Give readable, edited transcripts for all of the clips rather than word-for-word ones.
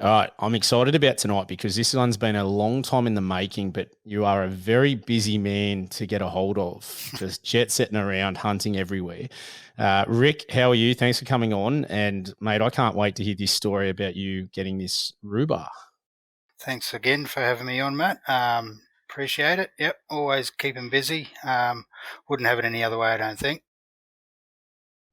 All right, I'm excited about tonight because this one's been a long time in the making, but you are a very busy man to get a hold of, just jet setting around, hunting everywhere. Rick, how are you? Thanks for coming on. And mate, I can't wait to hear this story about you getting this rhubarb. Thanks again for having me on, Matt. Appreciate it. Yep, always keeping busy. Wouldn't have it any other way, I don't think.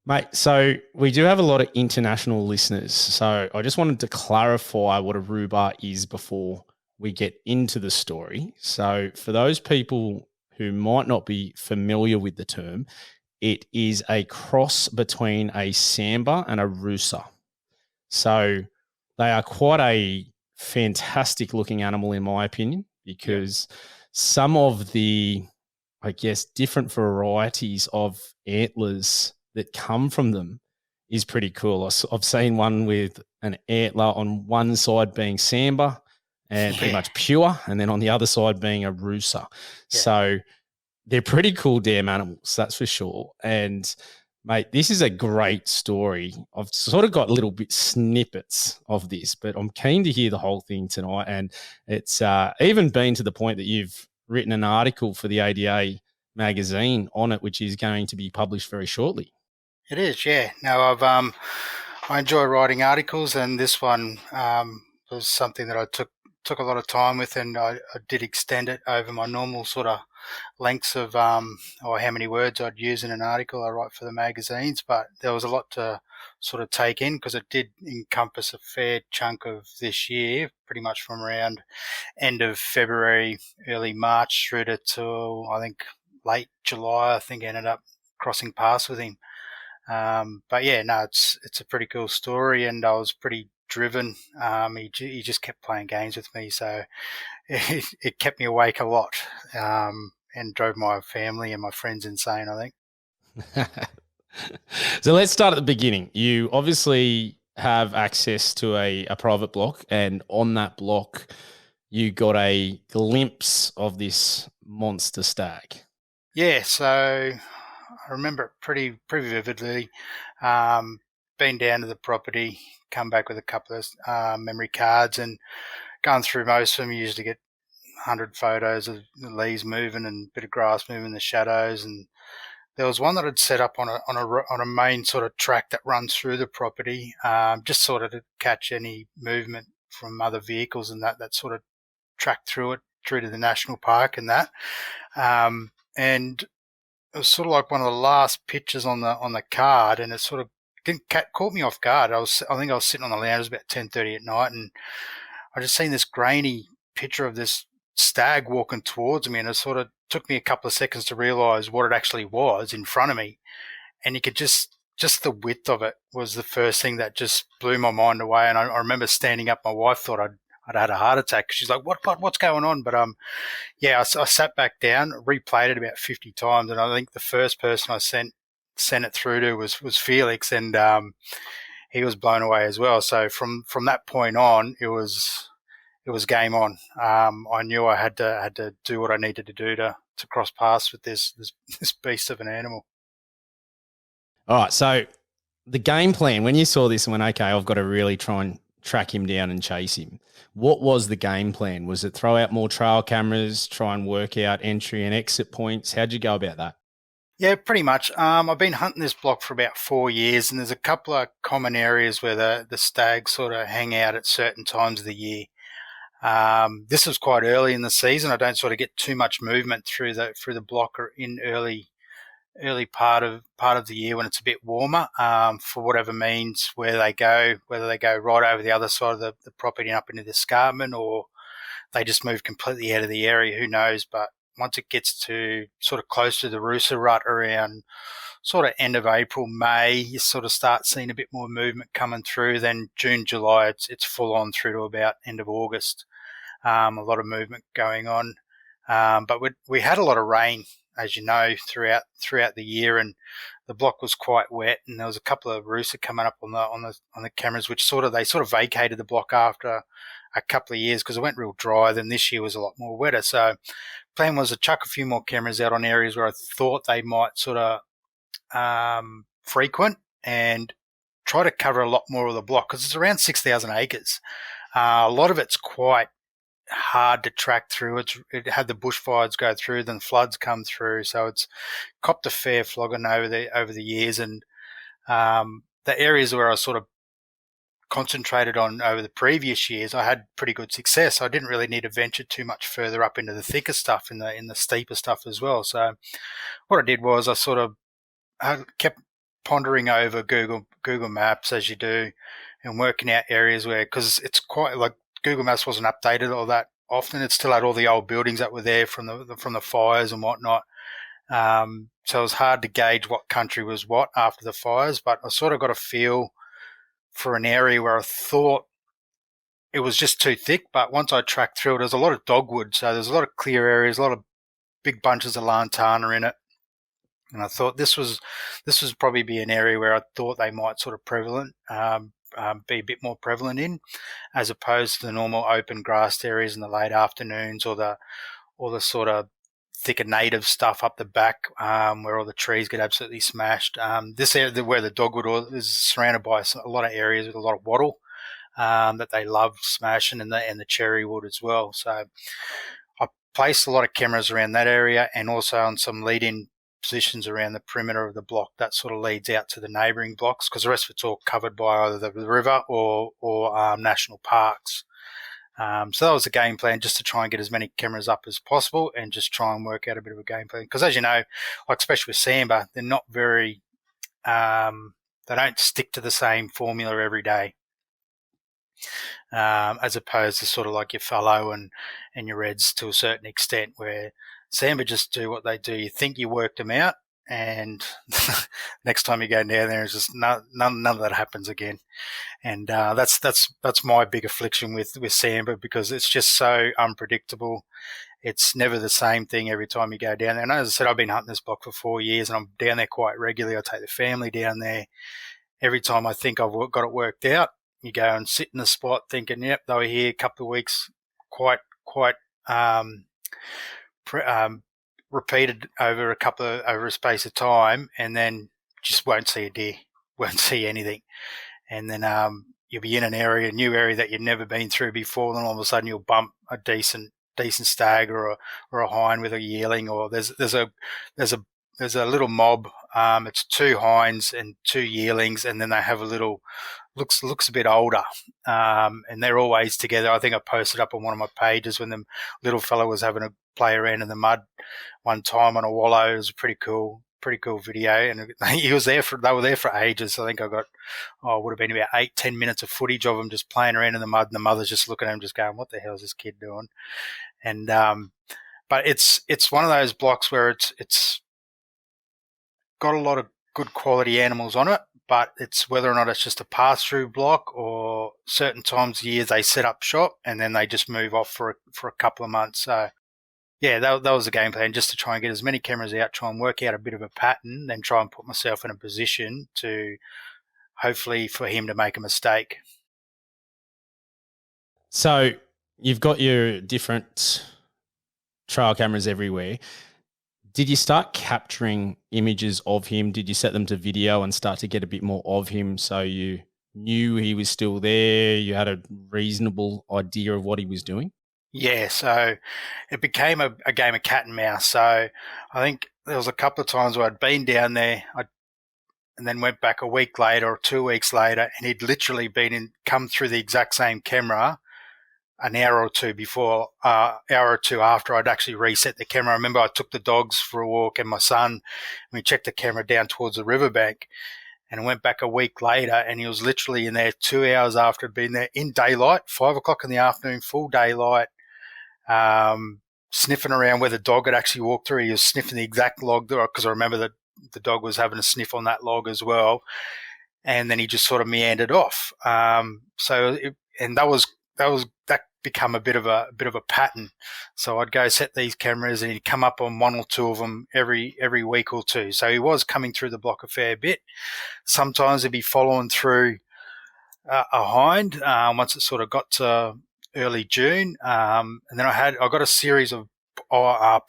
Mate, so we do have a lot of international listeners. So I just wanted to clarify what a rhubarb is before we get into the story. So for those people who might not be familiar with the term, it is a cross between a sambar and a rusa. So they are quite a fantastic looking animal, in my opinion, Yep. because some of the, I guess, different varieties of antlers that come from them is pretty cool. I've seen one with an antler on one side being sambar and pretty Yeah, much pure, and then on the other side being a rusa. yeah. So they're pretty cool damn animals, that's for sure. And mate, this is a great story. I've sort of got little bit snippets of this, but I'm keen to hear the whole thing tonight. And it's even been to the point that you've written an article for the ADA magazine on it, which is going to be published very shortly. It is. Yeah. No, I enjoy writing articles, and this one was something that I took a lot of time with, and I did extend it over my normal sort of lengths of or how many words I'd use in an article I write for the magazines, but there was a lot to sort of take in because it did encompass a fair chunk of this year, pretty much from around end of February, early March through to till I think late July. I think I ended up crossing paths with him. But yeah, no, it's a pretty cool story, and I was pretty driven. He just kept playing games with me, so it kept me awake a lot, and drove my family and my friends insane, I think. So let's start at the beginning. You obviously have access to a private block, and on that block, you got a glimpse of this monster stag. Yeah, so I remember it pretty vividly. Um, been down to the property, come back with a couple of memory cards, and going through most of them. You usually get 100 photos of the leaves moving and a bit of grass moving in the shadows. And there was one that I'd set up on a main sort of track that runs through the property, just sort of to catch any movement from other vehicles and that sort of tracked through it through to the national park and that. And it was sort of like one of the last pictures on the card, and it sort of didn't caught me off guard. I think I was sitting on the lounge. It was about 10:30 at night, and I just seen this grainy picture of this stag walking towards me, and it sort of took me a couple of seconds to realise what it actually was in front of me. And you could just the width of it was the first thing that just blew my mind away. And I remember standing up. My wife thought I'd had a heart attack. She's like, what's going on? But yeah, I sat back down, replayed it about 50 times, and I think the first person I sent it through to was Felix, and he was blown away as well. So from that point on, it was game on. I knew I had to do what I needed to do to cross paths with this beast of an animal. All right, so the game plan, when you saw this and went, okay, I've got to really try and track him down and chase him, what was the game plan? Was it throw out more trail cameras, try and work out entry and exit points? How'd you go about that? Yeah, pretty much. I've been hunting this block for about 4 years, and there's a couple of common areas where the stags sort of hang out at certain times of the year. This was quite early in the season. I don't sort of get too much movement through the block or in early part of the year when it's a bit warmer, for whatever means where they go, whether they go right over the other side of the property and up into the escarpment, or they just move completely out of the area. Who knows? But once it gets to sort of close to the Roosa rut around sort of end of April, May, you sort of start seeing a bit more movement coming through. Then June, July, it's full on through to about end of August. A lot of movement going on. But we had a lot of rain, as you know, throughout the year, and the block was quite wet, and there was a couple of rooster coming up on the cameras, which they sort of vacated the block after a couple of years because it went real dry. Then this year was a lot more wetter. So plan was to chuck a few more cameras out on areas where I thought they might sort of frequent, and try to cover a lot more of the block because it's around 6,000 acres. A lot of it's quite hard to track through. It had the bushfires go through, then floods come through, so it's copped a fair flogging over the years. And the areas where I sort of concentrated on over the previous years, I had pretty good success. I didn't really need to venture too much further up into the thicker stuff, in the steeper stuff as well. So what I did was I kept pondering over Google Maps, as you do, and working out areas where, because it's quite like Google Maps wasn't updated all that often. It still had all the old buildings that were there from the fires and whatnot. So it was hard to gauge what country was what after the fires, but I sort of got a feel for an area where I thought it was just too thick. But once I tracked through it, there's a lot of dogwood, so there's a lot of clear areas, a lot of big bunches of lantana in it. And I thought this was probably be an area where I thought they might sort of be a bit more prevalent in, as opposed to the normal open grassed areas in the late afternoons, or the sort of thicker native stuff up the back, where all the trees get absolutely smashed. This area where the dogwood is surrounded by a lot of areas with a lot of wattle that they love smashing, and the cherry wood as well. So I placed a lot of cameras around that area, and also on some lead-in positions around the perimeter of the block that sort of leads out to the neighbouring blocks, because the rest of it's all covered by either the river or national parks. So that was the game plan, just to try and get as many cameras up as possible and just try and work out a bit of a game plan. Because as you know, like especially with Sambar, they're not very, they don't stick to the same formula every day. As opposed to sort of like your fallow and your reds to a certain extent, where Sambar just do what they do. You think you worked them out, and next time you go down there, it's just none of that happens again. And that's my big affliction with Sambar, because it's just so unpredictable. It's never the same thing every time you go down there. And as I said, I've been hunting this block for 4 years, and I'm down there quite regularly. I take the family down there. Every time I think I've got it worked out, you go and sit in the spot thinking, yep, they were here a couple of weeks, quite repeated over a space of time, and then just won't see a deer, won't see anything. And then you'll be in a new area that you've never been through before, and then all of a sudden you'll bump a decent stag or a hind with a yearling, or there's a little mob. It's 2 hinds and 2 yearlings, and then they have a little looks a bit older, and they're always together. I think I posted up on one of my pages when the little fella was having a play around in the mud one time on a wallow. It was a pretty cool video, and they were there for ages. I think I got would have been about 8-10 minutes of footage of them just playing around in the mud, and the mother's just looking at him, just going, "What the hell is this kid doing?" And but it's one of those blocks where it's got a lot of good quality animals on it, but it's whether or not it's just a pass-through block, or certain times of year they set up shop and then they just move off for a couple of months. So yeah, that was the game plan, just to try and get as many cameras out, try and work out a bit of a pattern, then try and put myself in a position to hopefully for him to make a mistake. So you've got your different trail cameras everywhere. Did you start capturing images of him? Did you set them to video and start to get a bit more of him, so you knew he was still there, you had a reasonable idea of what he was doing? Yeah, so it became a game of cat and mouse. So I think there was a couple of times where I'd been down there, and then went back a week later or 2 weeks later, and he'd literally come through the exact same camera an hour or two after I'd actually reset the camera. I remember I took the dogs for a walk and my son, and we checked the camera down towards the riverbank, and I went back a week later, and he was literally in there 2 hours after I'd been there, in daylight, 5 o'clock in the afternoon, full daylight, sniffing around where the dog had actually walked through. He was sniffing the exact log there, because I remember that the dog was having a sniff on that log as well, and then he just sort of meandered off. That become a bit of a pattern. So I'd go set these cameras, and he'd come up on 1 or 2 of them every week or two. So he was coming through the block a fair bit. Sometimes he'd be following through a hind once it sort of got to early June, and then I got a series of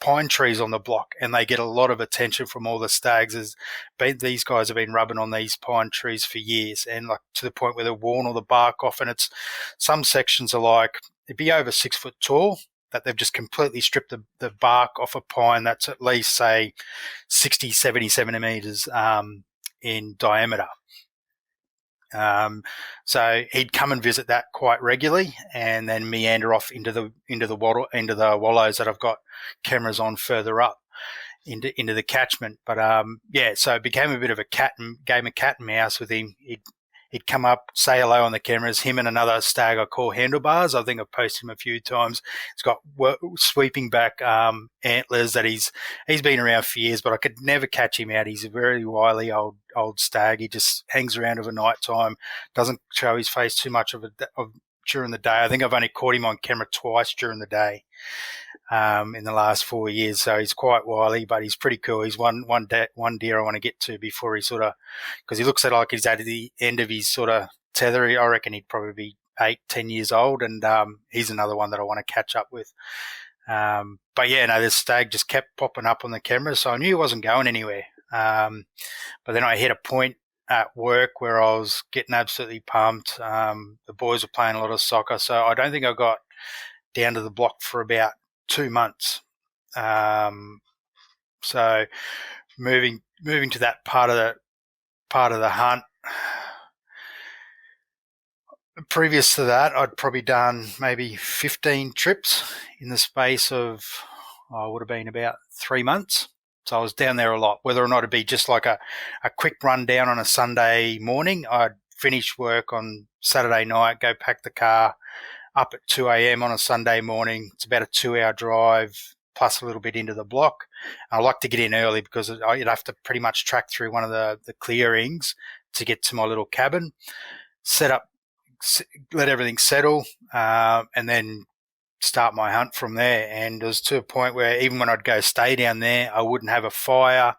pine trees on the block, and they get a lot of attention from all the stags. These guys have been rubbing on these pine trees for years, and like to the point where they're worn all the bark off. And it's some sections are like it'd be over 6 foot tall, that they've just completely stripped the bark off a pine that's at least say 60, 70 centimeters in diameter. So he'd come and visit that quite regularly, and then meander off into the wallows that I've got cameras on further up into the catchment. But so it became a bit of a game of cat and mouse with him. He'd come up, say hello on the cameras. Him and another stag I call Handlebars. I think I've posted him a few times. He's got sweeping back antlers that he's been around for years, but I could never catch him out. He's a very wily old stag. He just hangs around over night time, doesn't show his face too much of during the day. I think I've only caught him on camera twice during the day in the last 4 years. So he's quite wily, but he's pretty cool. He's one deer I want to get to before he because he looks like he's at the end of his sort of tether. I reckon he'd probably be 8-10 years old, and he's another one that I want to catch up with. But yeah, no, this stag just kept popping up on the camera, so I knew he wasn't going anywhere. But then I hit a point at work where I was getting absolutely pumped. The boys were playing a lot of soccer, so I don't think I got down to the block for about 2 months. So moving to that part of the hunt. Previous to that, I'd probably done maybe 15 trips in the space of, would have been about 3 months. So I was down there a lot, whether or not it'd be just like a quick run down on a Sunday morning. I'd finish work on Saturday night, go pack the car up at 2 a.m. on a Sunday morning. It's about a 2-hour drive plus a little bit into the block. I like to get in early because you'd have to pretty much track through one of the clearings to get to my little cabin, set up, let everything settle, and then start my hunt from there. And it was to a point where even when I'd go stay down there, I wouldn't have a fire.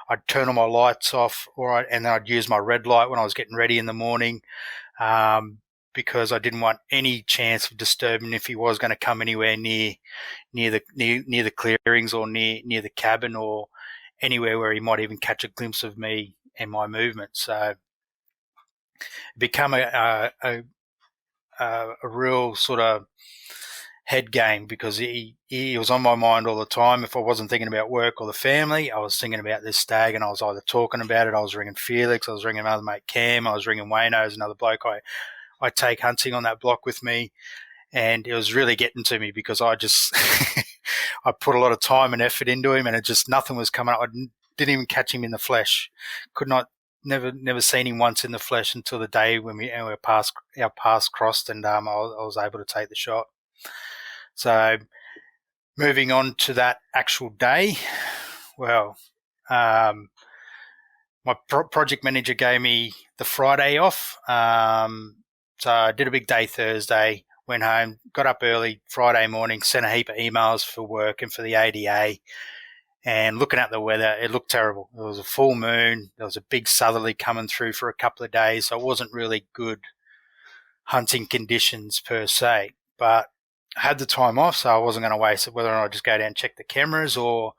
I'd turn all my lights off, and then I'd use my red light when I was getting ready in the morning, because I didn't want any chance of disturbing if he was going to come anywhere near the clearings or near the cabin or anywhere where he might even catch a glimpse of me and my movement. So it became a real sort of head game because he was on my mind all the time. If I wasn't thinking about work or the family, I was thinking about this stag, and I was either talking about it, I was ringing Felix, I was ringing another mate Cam, I was ringing Wayno, another bloke I take hunting on that block with me, and it was really getting to me because I just I put a lot of time and effort into him, and nothing was coming up. I didn't even catch him in the flesh. Never seen him once in the flesh until the day when our paths crossed, and I was able to take the shot. So moving on to that actual day, well, my project manager gave me the Friday off. So I did a big day Thursday, went home, got up early Friday morning, sent a heap of emails for work and for the ADA. And looking at the weather, it looked terrible. It was a full moon. There was a big southerly coming through for a couple of days. So it wasn't really good hunting conditions per se. But I had the time off, so I wasn't going to waste it, whether or not I just go down and check the cameras or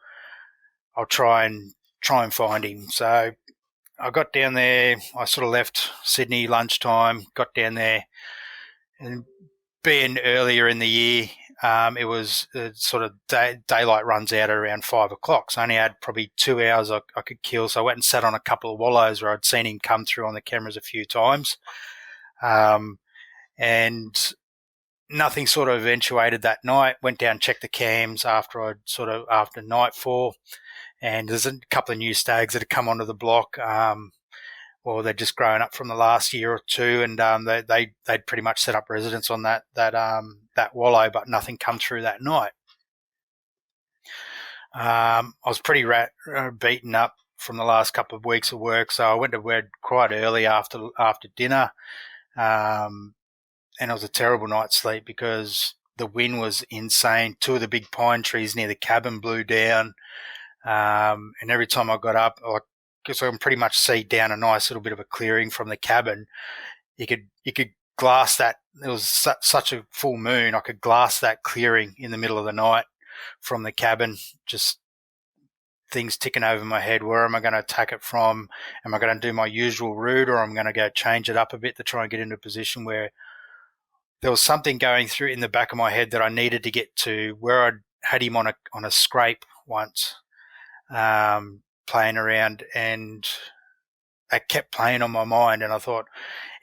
I'll try and find him. So I got down there. I sort of left Sydney lunchtime, got down there, and being earlier in the year, it was sort of daylight runs out at around 5 o'clock. So I only had probably 2 hours I could kill. So I went and sat on a couple of wallows where I'd seen him come through on the cameras a few times. And nothing sort of eventuated that night. Went down, checked the cams after nightfall. And there's a couple of new stags that had come onto the block. Well, they'd just grown up from the last year or two, and they'd pretty much set up residence on that wallow, but nothing come through that night. I was pretty beaten up from the last couple of weeks of work, so I went to bed quite early after dinner, and it was a terrible night's sleep because the wind was insane. 2 of the big pine trees near the cabin blew down, and every time I got up, because I can pretty much see down a nice little bit of a clearing from the cabin. You could glass that. It was such a full moon. I could glass that clearing in the middle of the night. from the cabin, just things ticking over my head. Where am I going to attack it from? Am I going to do my usual route, or I'm going to go change it up a bit to try and get into a position where there was something going through in the back of my head that I needed to get to, where I had him on a scrape once, playing around, and that kept playing on my mind. And I thought,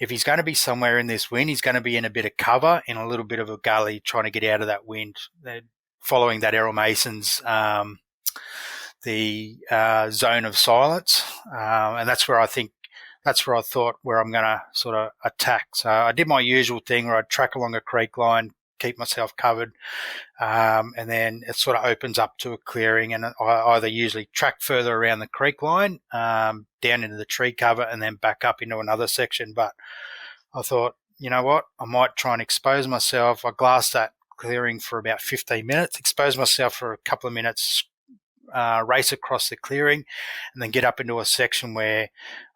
if he's going to be somewhere in this wind, he's going to be in a bit of cover, in a little bit of a gully, trying to get out of that wind, following that Errol Mason's the zone of silence, and that's where I thought where I'm going to sort of attack. So I did my usual thing where I'd track along a creek line, keep myself covered, and then it sort of opens up to a clearing, and I either usually track further around the creek line, down into the tree cover, and then back up into another section. But I thought, you know what, I might try and expose myself. I glassed that clearing for about 15 minutes, expose myself for a couple of minutes, race across the clearing, and then get up into a section where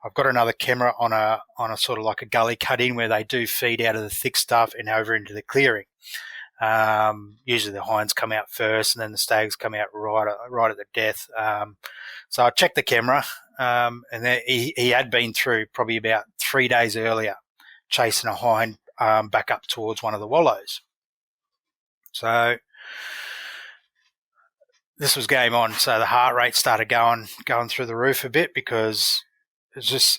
I've got another camera on a sort of like a gully cut in where they do feed out of the thick stuff and over into the clearing. Usually the hinds come out first, and then the stags come out right at the death. So I checked the camera, and then he had been through probably about 3 days earlier, chasing a hind back up towards one of the wallows. So this was game on. So the heart rate started going through the roof a bit, because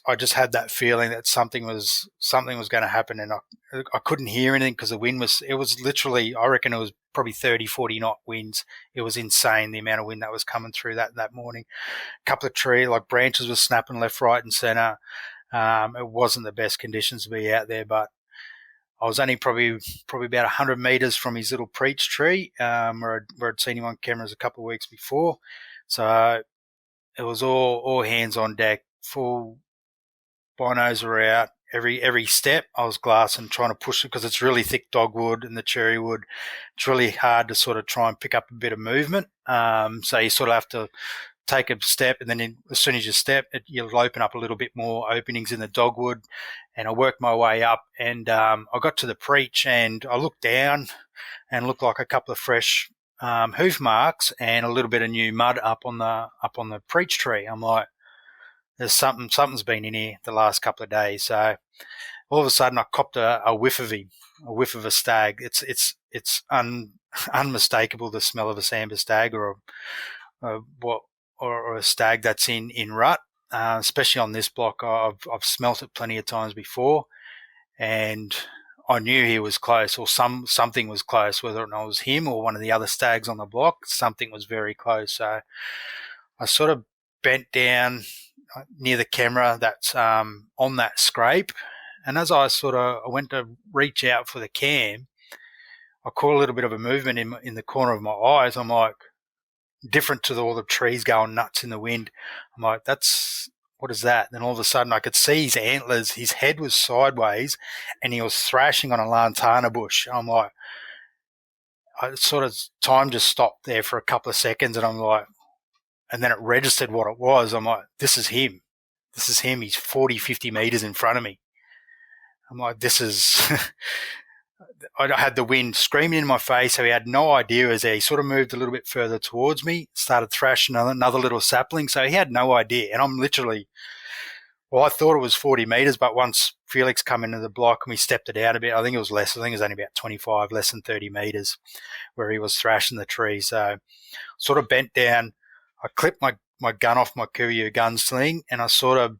I just had that feeling that something was going to happen, and I couldn't hear anything because the wind it was literally, I reckon it was probably 30, 40 knot winds. It was insane, the amount of wind that was coming through that morning. A couple of like branches were snapping left, right and center. It wasn't the best conditions to be out there, but I was only probably about 100 metres from his little preach tree, where I'd seen him on cameras a couple of weeks before. So it was all hands on deck, full binos were out. Every step I was glassing, trying to push it, because it's really thick dogwood and the cherry wood. It's really hard to sort of try and pick up a bit of movement. So you sort of have to take a step, and then as soon as you step, you'll open up a little bit more openings in the dogwood. And I worked my way up, and I got to the preach, and I looked down and looked like a couple of fresh hoof marks and a little bit of new mud up on the preach tree. I'm like, there's something's been in here the last couple of days. So all of a sudden I copped a whiff of him, a whiff of a stag. It's unmistakable, the smell of a Sambar stag, or a stag that's in rut, especially on this block. I've smelt it plenty of times before, and I knew he was close, or something was close, whether or not it was him or one of the other stags on the block. Something was very close. So I sort of bent down near the camera that's on that scrape, and as I went to reach out for the cam, I caught a little bit of a movement in the corner of my eyes. I'm like, different to all the trees going nuts in the wind. I'm like, what is that? Then all of a sudden I could see his antlers. His head was sideways, and he was thrashing on a lantana bush. I'm like, time just stopped there for a couple of seconds, and I'm like, and then it registered what it was. I'm like, this is him. He's 40, 50 meters in front of me. I'm like, this is... I had the wind screaming in my face, so he had no idea. As he sort of moved a little bit further towards me, started thrashing another little sapling, so he had no idea. And I'm literally, I thought it was 40 metres, but once Felix come into the block and we stepped it out a bit, I think it was less. I think it was only about 25, less than 30 metres, where he was thrashing the tree. So sort of bent down. I clipped my gun off my Kuyu gun sling, and I sort of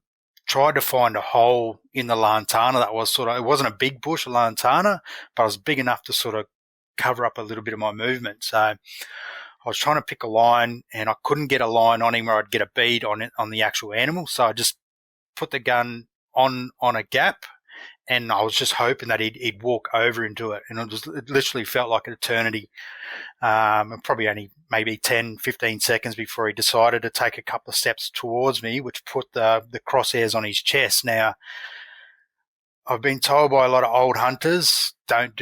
tried to find a hole in the lantana that was it wasn't a big bush, a lantana, but it was big enough to sort of cover up a little bit of my movement. So I was trying to pick a line, and I couldn't get a line on him where I'd get a bead on it, on the actual animal. So I just put the gun on a gap, and I was just hoping that he'd walk over into it. And it literally felt like an eternity. Probably only maybe 10, 15 seconds before he decided to take a couple of steps towards me, which put the crosshairs on his chest. Now, I've been told by a lot of old hunters, don't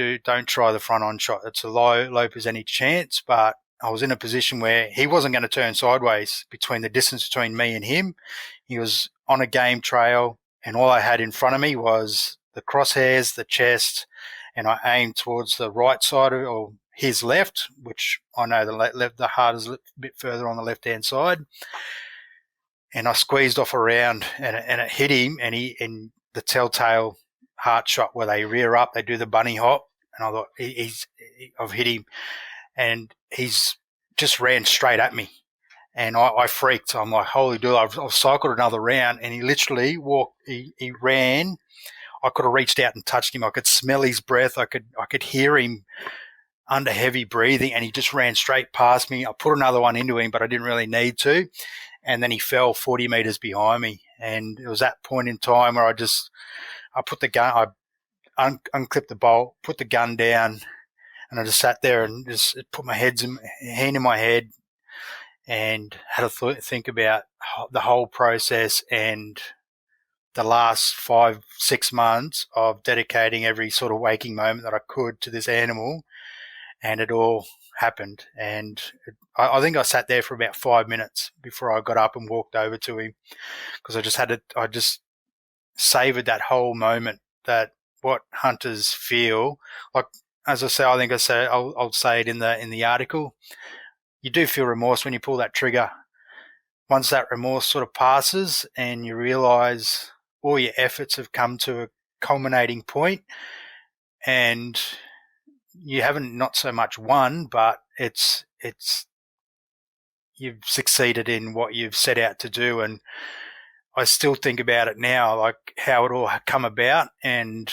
try the front on shot. It's a low percentage chance, but I was in a position where he wasn't going to turn sideways. Between the distance between me and him, he was on a game trail, and all I had in front of me was the crosshairs, the chest, and I aimed towards the right side of it, or his left, which I know the heart is a bit further on the left-hand side, and I squeezed off around, and it hit him, and the telltale heart shot where they rear up, they do the bunny hop, and I thought I've hit him, and he's just ran straight at me, and I freaked. I'm like, holy dude! I've cycled another round, and he literally walked. He ran. I could have reached out and touched him. I could smell his breath. I could hear him under heavy breathing, and he just ran straight past me. I put another one into him, but I didn't really need to. And then he fell 40 meters behind me. And it was that point in time where I put the gun, I unclipped the bolt, put the gun down, and I just sat there and just put my hand in my head and had to think about the whole process and the last 5-6 months of dedicating every sort of waking moment that I could to this animal, and it all happened. And I think I sat there for about 5 minutes before I got up and walked over to him, because I just savoured that whole moment, that what hunters feel like. As I say, I'll say it in the article. You do feel remorse when you pull that trigger. Once that remorse sort of passes and you realise all your efforts have come to a culminating point, and you haven't not so much won, but it's you've succeeded in what you've set out to do. And I still think about it now, like how it all come about. And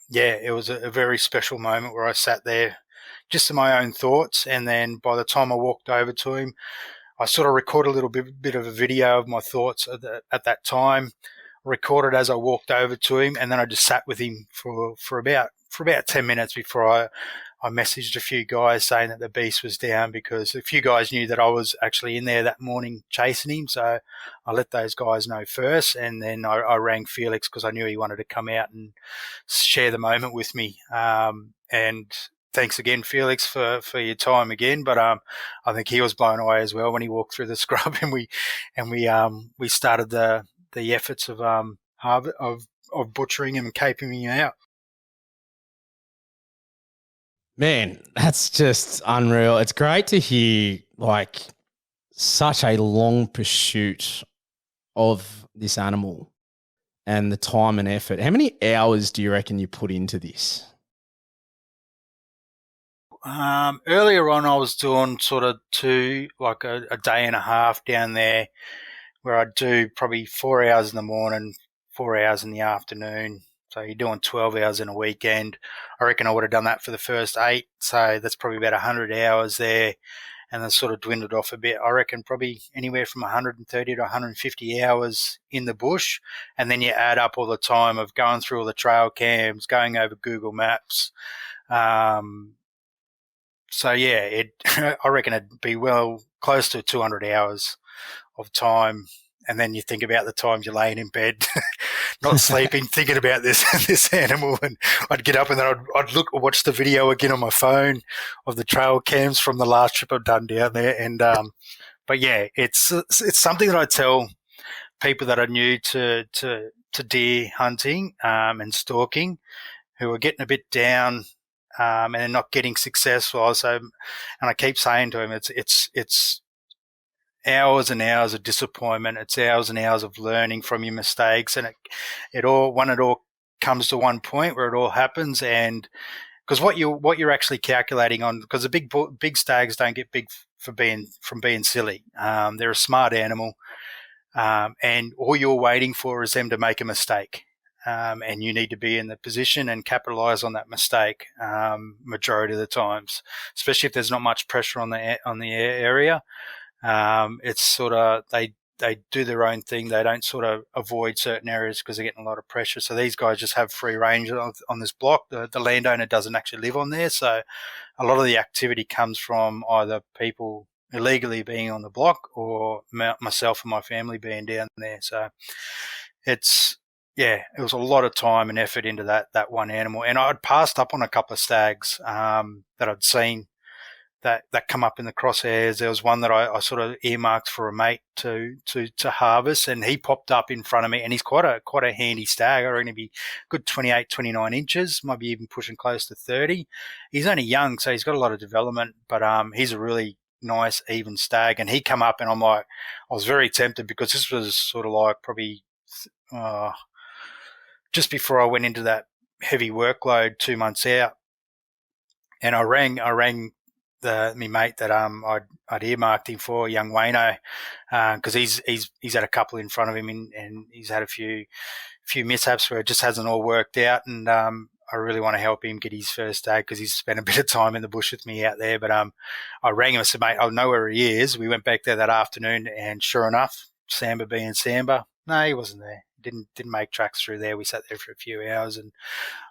it was a very special moment where I sat there just in my own thoughts. And then by the time I walked over to him, I sort of recorded a little bit of a video of my thoughts at that time, recorded as I walked over to him, and then I just sat with him for about 10 minutes before I messaged a few guys saying that the beast was down, because a few guys knew that I was actually in there that morning chasing him. So I let those guys know first, and then I rang Felix because I knew he wanted to come out and share the moment with me. And thanks again, Felix, for your time again. But I think he was blown away as well when he walked through the scrub, and we started the efforts of butchering him and caping him out. Man, that's just unreal. It's great to hear like such a long pursuit of this animal and the time and effort. How many hours do you reckon you put into this? Earlier on, I was doing sort of a day and a half down there, where I'd do probably 4 hours in the morning, 4 hours in the afternoon. So you're doing 12 hours in a weekend. I reckon I would have done that for the first 8. So that's probably about 100 hours there, and then sort of dwindled off a bit. I reckon probably anywhere from 130 to 150 hours in the bush. And then you add up all the time of going through all the trail cams, going over Google Maps. So yeah, I reckon it'd be well close to 200 hours of time. And then you think about the times you're laying in bed, not sleeping, thinking about this animal. And I'd get up and then I'd watch the video again on my phone of the trail cams from the last trip I've done down there. And but yeah, it's something that I tell people that are new to deer hunting and stalking, who are getting a bit down and are not getting successful. Also, and I keep saying to him, it's hours and hours of disappointment. It's hours and hours of learning from your mistakes, and it all comes to one point where it all happens. And because what you're actually calculating on, because the big stags don't get big from being silly. They're a smart animal, and all you're waiting for is them to make a mistake. And you need to be in the position and capitalize on that mistake majority of the times, especially if there's not much pressure on the area. It's sort of they do their own thing. They don't sort of avoid certain areas because they're getting a lot of pressure. So these guys just have free range on this block. The landowner doesn't actually live on there, so a lot of the activity comes from either people illegally being on the block or myself and my family being down there. So it was a lot of time and effort into that one animal. And I'd passed up on a couple of stags that I'd seen that come up in the crosshairs. There was one that I sort of earmarked for a mate to harvest, and he popped up in front of me, and he's quite a handy stag. I reckon he'd be good 28, 29 inches, might be even pushing close to 30. He's only young, so he's got a lot of development, but he's a really nice even stag. And he come up, and I was very tempted, because this was sort of like probably just before I went into that heavy workload 2 months out, and I rang my mate that I'd earmarked him for, young Wayno, because he's had a couple in front of him, and he's had a few mishaps where it just hasn't all worked out, and I really want to help him get his first stag, because he's spent a bit of time in the bush with me out there. But I rang him and said, mate, I know where he is. We went back there that afternoon, and sure enough, Sambar being Sambar, no, he wasn't there. Didn't make tracks through there. We sat there for a few hours, and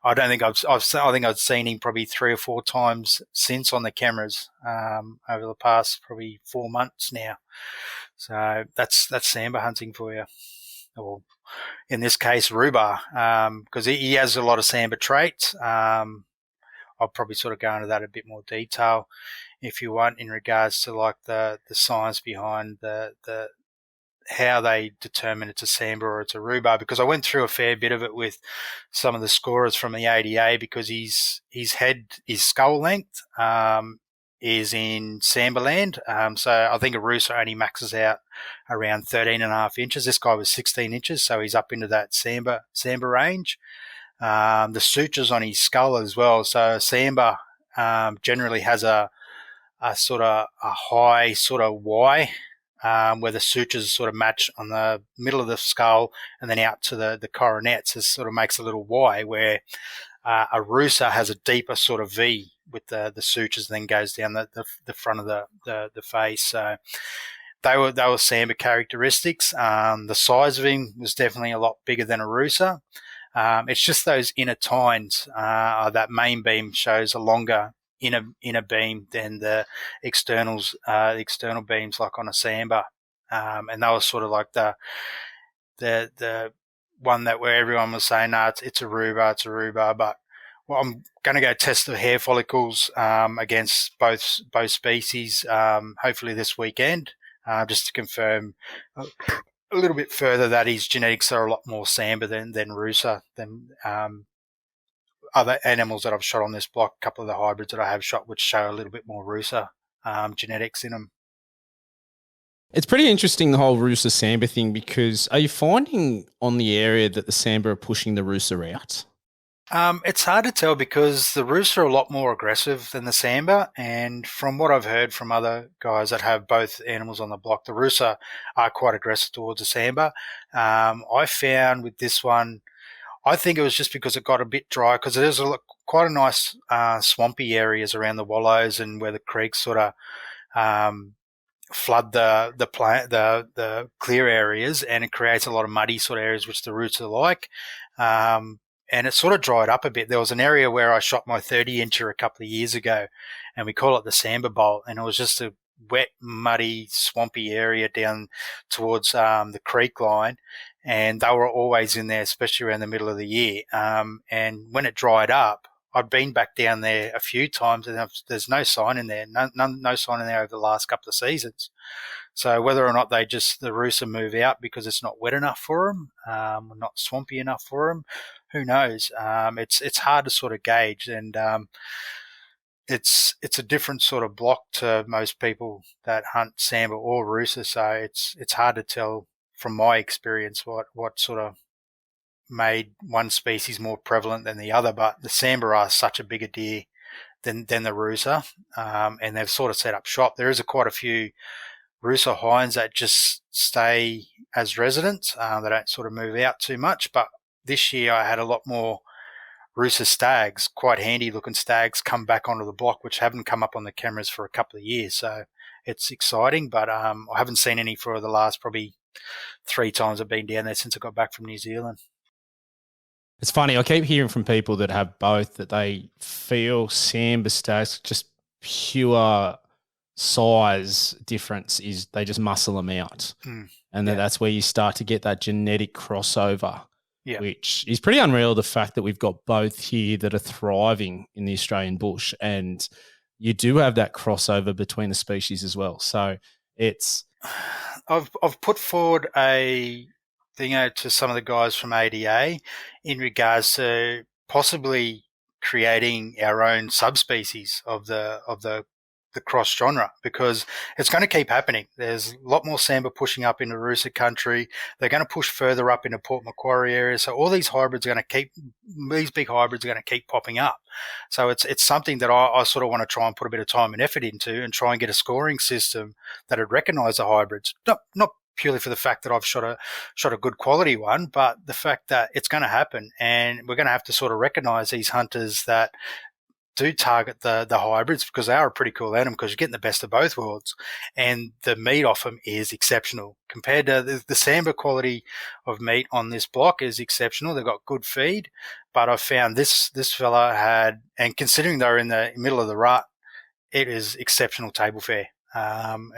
I don't think I think I've seen him probably 3 or 4 times since on the cameras over the past probably 4 months now. So that's Sambar hunting for you, or in this case Rubar, because he has a lot of Sambar traits. I'll probably sort of go into that a bit more detail if you want, in regards to like the science behind the how they determine it's a Sambar or it's a Rubar, because I went through a fair bit of it with some of the scorers from the ADA, because his skull length is in Sambar land. So I think a Rooster only maxes out around 13.5 inches. This guy was 16 inches, so he's up into that Sambar range. The sutures on his skull as well. So Sambar generally has a sort of a high sort of Y, where the sutures sort of match on the middle of the skull and then out to the coronets. This sort of makes a little Y, where a Rooster has a deeper sort of V with the sutures, and then goes down the front of the face. So they were Sambar characteristics. The size of him was definitely a lot bigger than a Rooster. It's just those inner tines. That main beam shows a longer inner beam than the external beams, like on a Sambar, and that was sort of like the one that where everyone was saying, no, it's a Rubar. But well, I'm going to go test the hair follicles against both species, hopefully this weekend, just to confirm a little bit further that his genetics are a lot more Sambar than Rooster, than other animals that I've shot on this block. A couple of the hybrids that I have shot, which show a little bit more Rooster genetics in them. It's pretty interesting, the whole Rooster Sambar thing, because are you finding on the area that the Sambar are pushing the Rooster out? It's hard to tell, because the Rooster are a lot more aggressive than the Sambar, and from what I've heard from other guys that have both animals on the block, the Rooster are quite aggressive towards the Sambar. I found with this one, I think it was just because it got a bit dry, because there's quite a nice swampy areas around the wallows, and where the creeks sort of flood the clear areas, and it creates a lot of muddy sort of areas, which the roots are like. And it sort of dried up a bit. There was an area where I shot my 30-incher a couple of years ago, and we call it the Sambar Bowl, and it was just a wet, muddy, swampy area down towards the creek line, and they were always in there, especially around the middle of the year. And when it dried up, I'd been back down there a few times, and there's no sign in there, no sign in there over the last couple of seasons. So whether or not the Rooster move out because it's not wet enough for them, or not swampy enough for them, who knows? It's hard to sort of gauge, and it's a different sort of block to most people that hunt Sambar or Rooster. So it's hard to tell from my experience what sort of made one species more prevalent than the other. But the Sambar are such a bigger deer than the Rooster, and they've sort of set up shop. There is quite a few Rooster hinds that just stay as residents. They don't sort of move out too much. But this year I had a lot more Rooster stags, quite handy looking stags, come back onto the block, which haven't come up on the cameras for a couple of years. So it's exciting, but I haven't seen any for the last probably 3 times I've been down there since I got back from New Zealand. It's funny, I keep hearing from people that have both that they feel Sambar stags, just pure size difference is they just muscle them out. And that's where you start to get that genetic crossover, which is pretty unreal, the fact that we've got both here that are thriving in the Australian bush, and you do have that crossover between the species as well. So it's I've put forward a thing out to some of the guys from ADA in regards to possibly creating our own subspecies of the cross genre, because it's going to keep happening. There's a lot more Sambar pushing up into Roosa country. They're going to push further up into Port Macquarie area. So all these hybrids are going to keep, these big hybrids are going to keep popping up. So it's something that I sort of want to try and put a bit of time and effort into and try and get a scoring system that would recognise the hybrids. Not purely for the fact that I've shot a good quality one, but the fact that it's going to happen, and we're going to have to sort of recognise these hunters that do target the hybrids, because they are a pretty cool animal, because you're getting the best of both worlds, and the meat off them is exceptional compared to the Sambar quality of meat on this block is exceptional. They've got good feed, but I found this fella had, and considering they're in the middle of the rut, it is exceptional table fare. And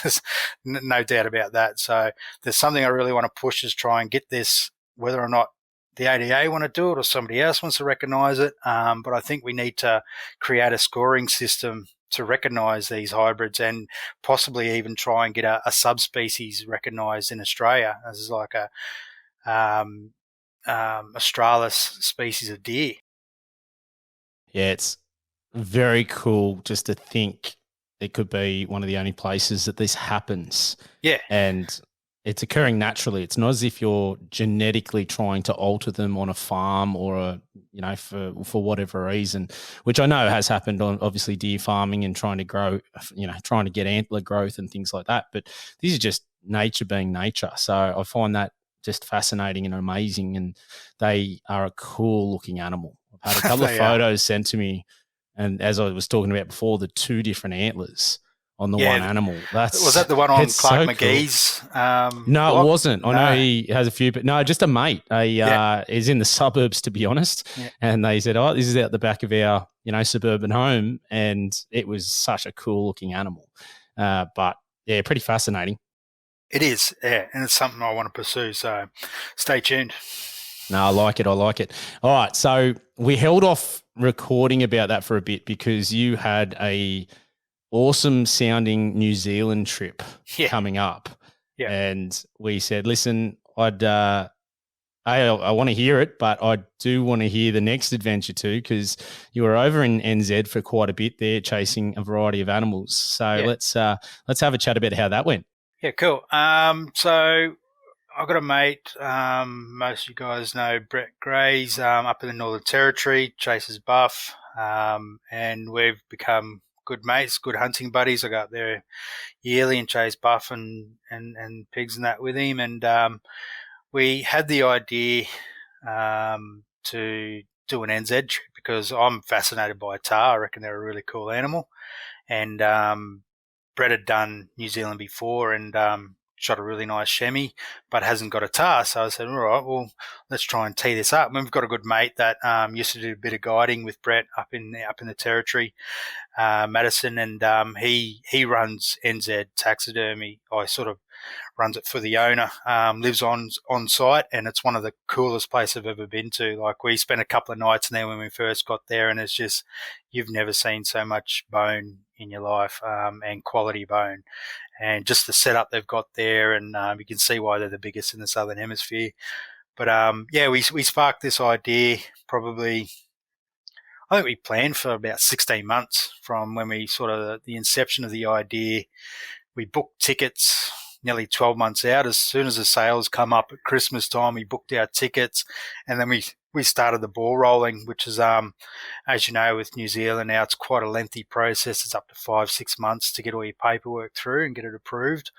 there's no doubt about that. So there's something I really want to push, is try and get this, whether or not the ADA want to do it or somebody else wants to recognise it. But I think we need to create a scoring system to recognise these hybrids, and possibly even try and get a subspecies recognised in Australia as like a Australis species of deer. Yeah, it's very cool just to think it could be one of the only places that this happens. Yeah. And it's occurring naturally. It's not as if you're genetically trying to alter them on a farm or for whatever reason, which I know has happened on obviously deer farming and trying to grow, trying to get antler growth and things like that. But these are just nature being nature. So I find that just fascinating and amazing, and they are a cool looking animal. I've had a couple of photos sent to me, and as I was talking about before, the two different antlers on the one animal. Was that the one on Clark so McGee's? Cool. No, blog? It wasn't. I know he has a few, but no, just a mate. He's in the suburbs, to be honest. Yeah. And they said, "Oh, this is out the back of our, suburban home," and it was such a cool looking animal. But yeah, pretty fascinating. It is, yeah, and it's something I want to pursue. So stay tuned. No, I like it. All right, so we held off recording about that for a bit because you had a awesome sounding New Zealand trip coming up. Yeah. And we said, listen, I want to hear it, but I do want to hear the next adventure too, because you were over in NZ for quite a bit there chasing a variety of animals. So let's have a chat about how that went. Yeah, cool. So I've got a mate, most of you guys know Brett Gray's up in the Northern Territory, chases buff, and we've become good mates, good hunting buddies. I go up there yearly and chase buff and pigs and that with him, and we had the idea to do an NZ trip because I'm fascinated by tahr. I reckon they're a really cool animal, and Brett had done New Zealand before and shot a really nice chamois, but hasn't got a tahr. So I said, all right, well, let's try and tee this up. And we've got a good mate that used to do a bit of guiding with Brett up in the Territory, Madison, and he runs NZ taxidermy. I sort of runs it for the owner, lives on site, and it's one of the coolest places I've ever been to. Like, we spent a couple of nights in there when we first got there, and it's just, you've never seen so much bone in your life, and quality bone, and just the setup they've got there, and you can see why they're the biggest in the Southern Hemisphere. But we sparked this idea probably, I think we planned for about 16 months from when we sort of, the inception of the idea. We booked tickets nearly 12 months out. As soon as the sales come up at Christmas time, we booked our tickets, and then we started the ball rolling, which is, as you know, with New Zealand now, it's quite a lengthy process. It's up to 5-6 months to get all your paperwork through and get it approved.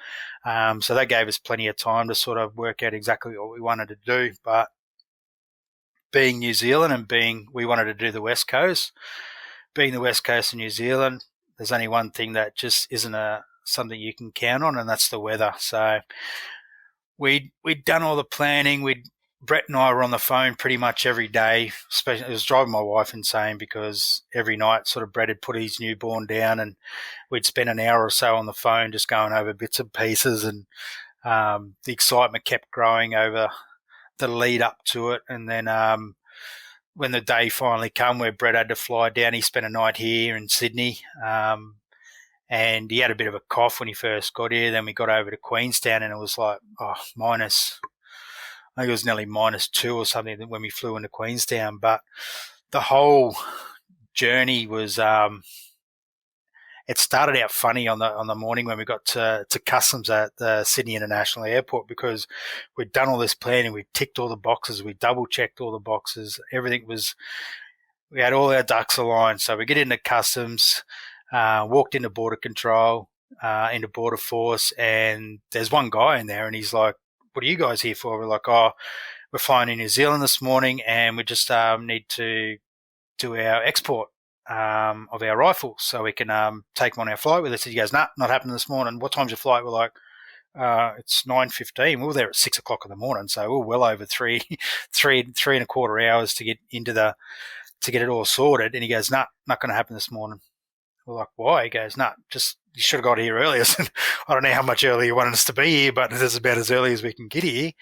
So that gave us plenty of time to sort of work out exactly what we wanted to do. But being New Zealand and we wanted to do the West Coast, being the West Coast of New Zealand, there's only one thing that just isn't something you can count on, and that's the weather. So we'd done all the planning. Brett and I were on the phone pretty much every day. Especially, it was driving my wife insane because every night sort of Brett had put his newborn down, and we'd spend an hour or so on the phone just going over bits and pieces, and the excitement kept growing over the lead up to it. And then when the day finally come where Brett had to fly down, he spent a night here in Sydney. And he had a bit of a cough when he first got here. Then we got over to Queenstown and it was like, minus, I think it was nearly -2 or something when we flew into Queenstown. But the whole journey was, it started out funny on the morning when we got to customs at the Sydney International Airport, because we'd done all this planning, we ticked all the boxes, we double checked all the boxes, everything was, we had all our ducks aligned. So we get into customs, walked into border control, into border force, and there's one guy in there and he's like, "What are you guys here for?" We're like, "Oh, we're flying in New Zealand this morning and we just need to do our export of our rifles so we can take them on our flight with us." He goes, "Nah, not happening this morning. What time's your flight?" We're like, "It's 9:15. We were there at 6 o'clock in the morning, so we're well over three and a quarter hours to get to get it all sorted." And he goes, "Nah, not going to happen this morning." We're like, "Why?" He goes, "Nah, just you should have got here earlier." I don't know how much earlier you wanted us to be here, but it is about as early as we can get here.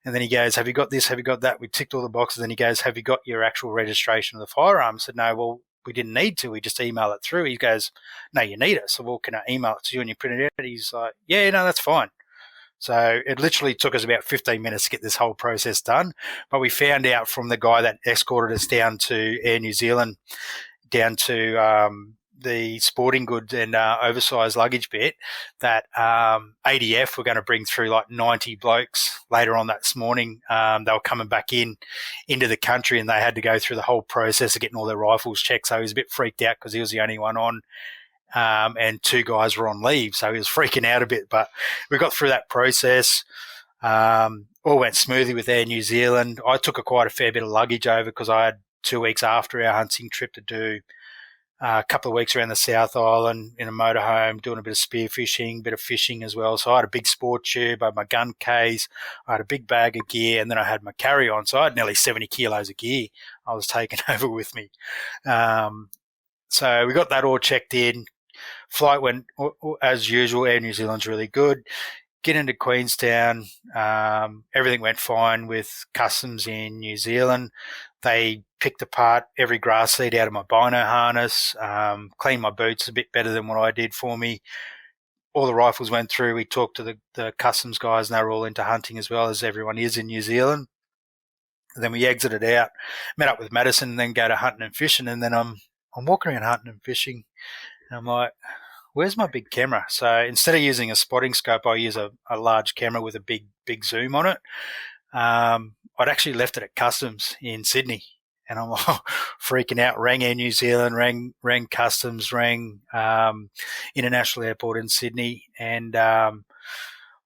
And then he goes, "Have you got this? Have you got that?" We ticked all the boxes. And he goes, "Have you got your actual registration of the firearm?" I said, "No, well, we didn't need to. We just email it through." He goes, "No, you need it." So, "Well, can I email it to you and you print it out?" He's like, "Yeah, no, that's fine." So it literally took us about 15 minutes to get this whole process done. But we found out from the guy that escorted us down to Air New Zealand, down to the sporting goods and oversized luggage bit, that ADF were going to bring through like 90 blokes later on that morning. They were coming back into the country and they had to go through the whole process of getting all their rifles checked. So he was a bit freaked out because he was the only one on. And two guys were on leave, so he was freaking out a bit. But we got through that process. All went smoothly with Air New Zealand. I took quite a fair bit of luggage over because I had 2 weeks after our hunting trip to do a couple of weeks around the South Island in a motorhome, doing a bit of spearfishing, a bit of fishing as well. So I had a big sport tube, I had my gun case, I had a big bag of gear, and then I had my carry-on. So I had nearly 70 kilos of gear I was taking over with me. So we got that all checked in. Flight went as usual. Air New Zealand's really good. Get into Queenstown. Everything went fine with customs in New Zealand. They picked apart every grass seed out of my bino harness, cleaned my boots a bit better than what I did for me. All the rifles went through. We talked to the customs guys, and they were all into hunting as well, as everyone is in New Zealand. And then we exited out, met up with Madison, and then go to hunting and fishing. And then I'm walking around hunting and fishing, and I'm like, "Where's my big camera?" So instead of using a spotting scope, I use a large camera with a big zoom on it. I'd actually left it at customs in Sydney, and I'm freaking out. Rang Air New Zealand, rang customs, rang International Airport in Sydney, and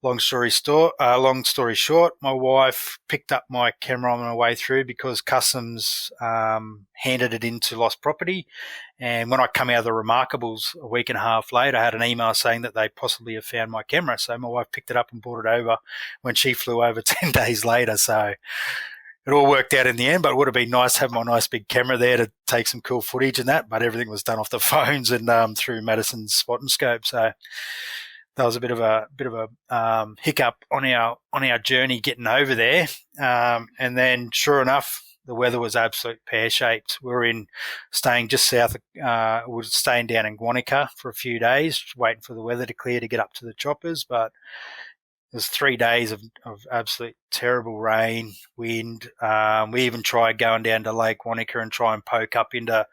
long story short, my wife picked up my camera on her way through because customs handed it into lost property. And when I come out of the Remarkables a week and a half later, I had an email saying that they possibly have found my camera. So my wife picked it up and brought it over when she flew over 10 days later. So it all worked out in the end, but it would have been nice to have my nice big camera there to take some cool footage and that. But everything was done off the phones and through Madison's spot and scope. So that was a bit of a hiccup on our journey getting over there. And then, sure enough, the weather was absolute pear-shaped. We were staying just south. We were staying down in Guanica for a few days, waiting for the weather to clear to get up to the choppers. But it was 3 days of absolute terrible rain, wind. We even tried going down to Lake Wanaka and try and poke up into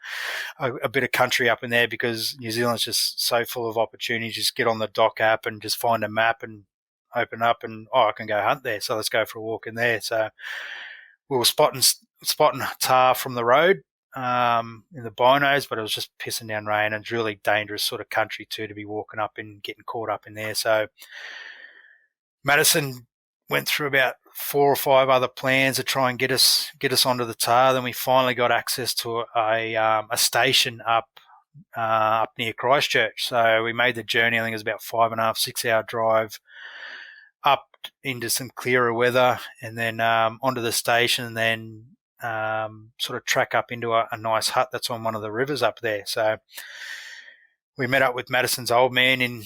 a bit of country up in there because New Zealand's just so full of opportunities. Just get on the Doc app and just find a map and open up and, I can go hunt there. So let's go for a walk in there. So we were spotting tahr from the road in the binos, but it was just pissing down rain, and it's really dangerous sort of country too to be walking up and getting caught up in there. So Madison went through about 4 or 5 other plans to try and get us onto the tahr. Then we finally got access to a station up near Christchurch. So we made the journey. I think it was about 5.5, 6 hour drive up into some clearer weather, and then onto the station, and then sort of track up into a nice hut that's on one of the rivers up there. So we met up with Madison's old man in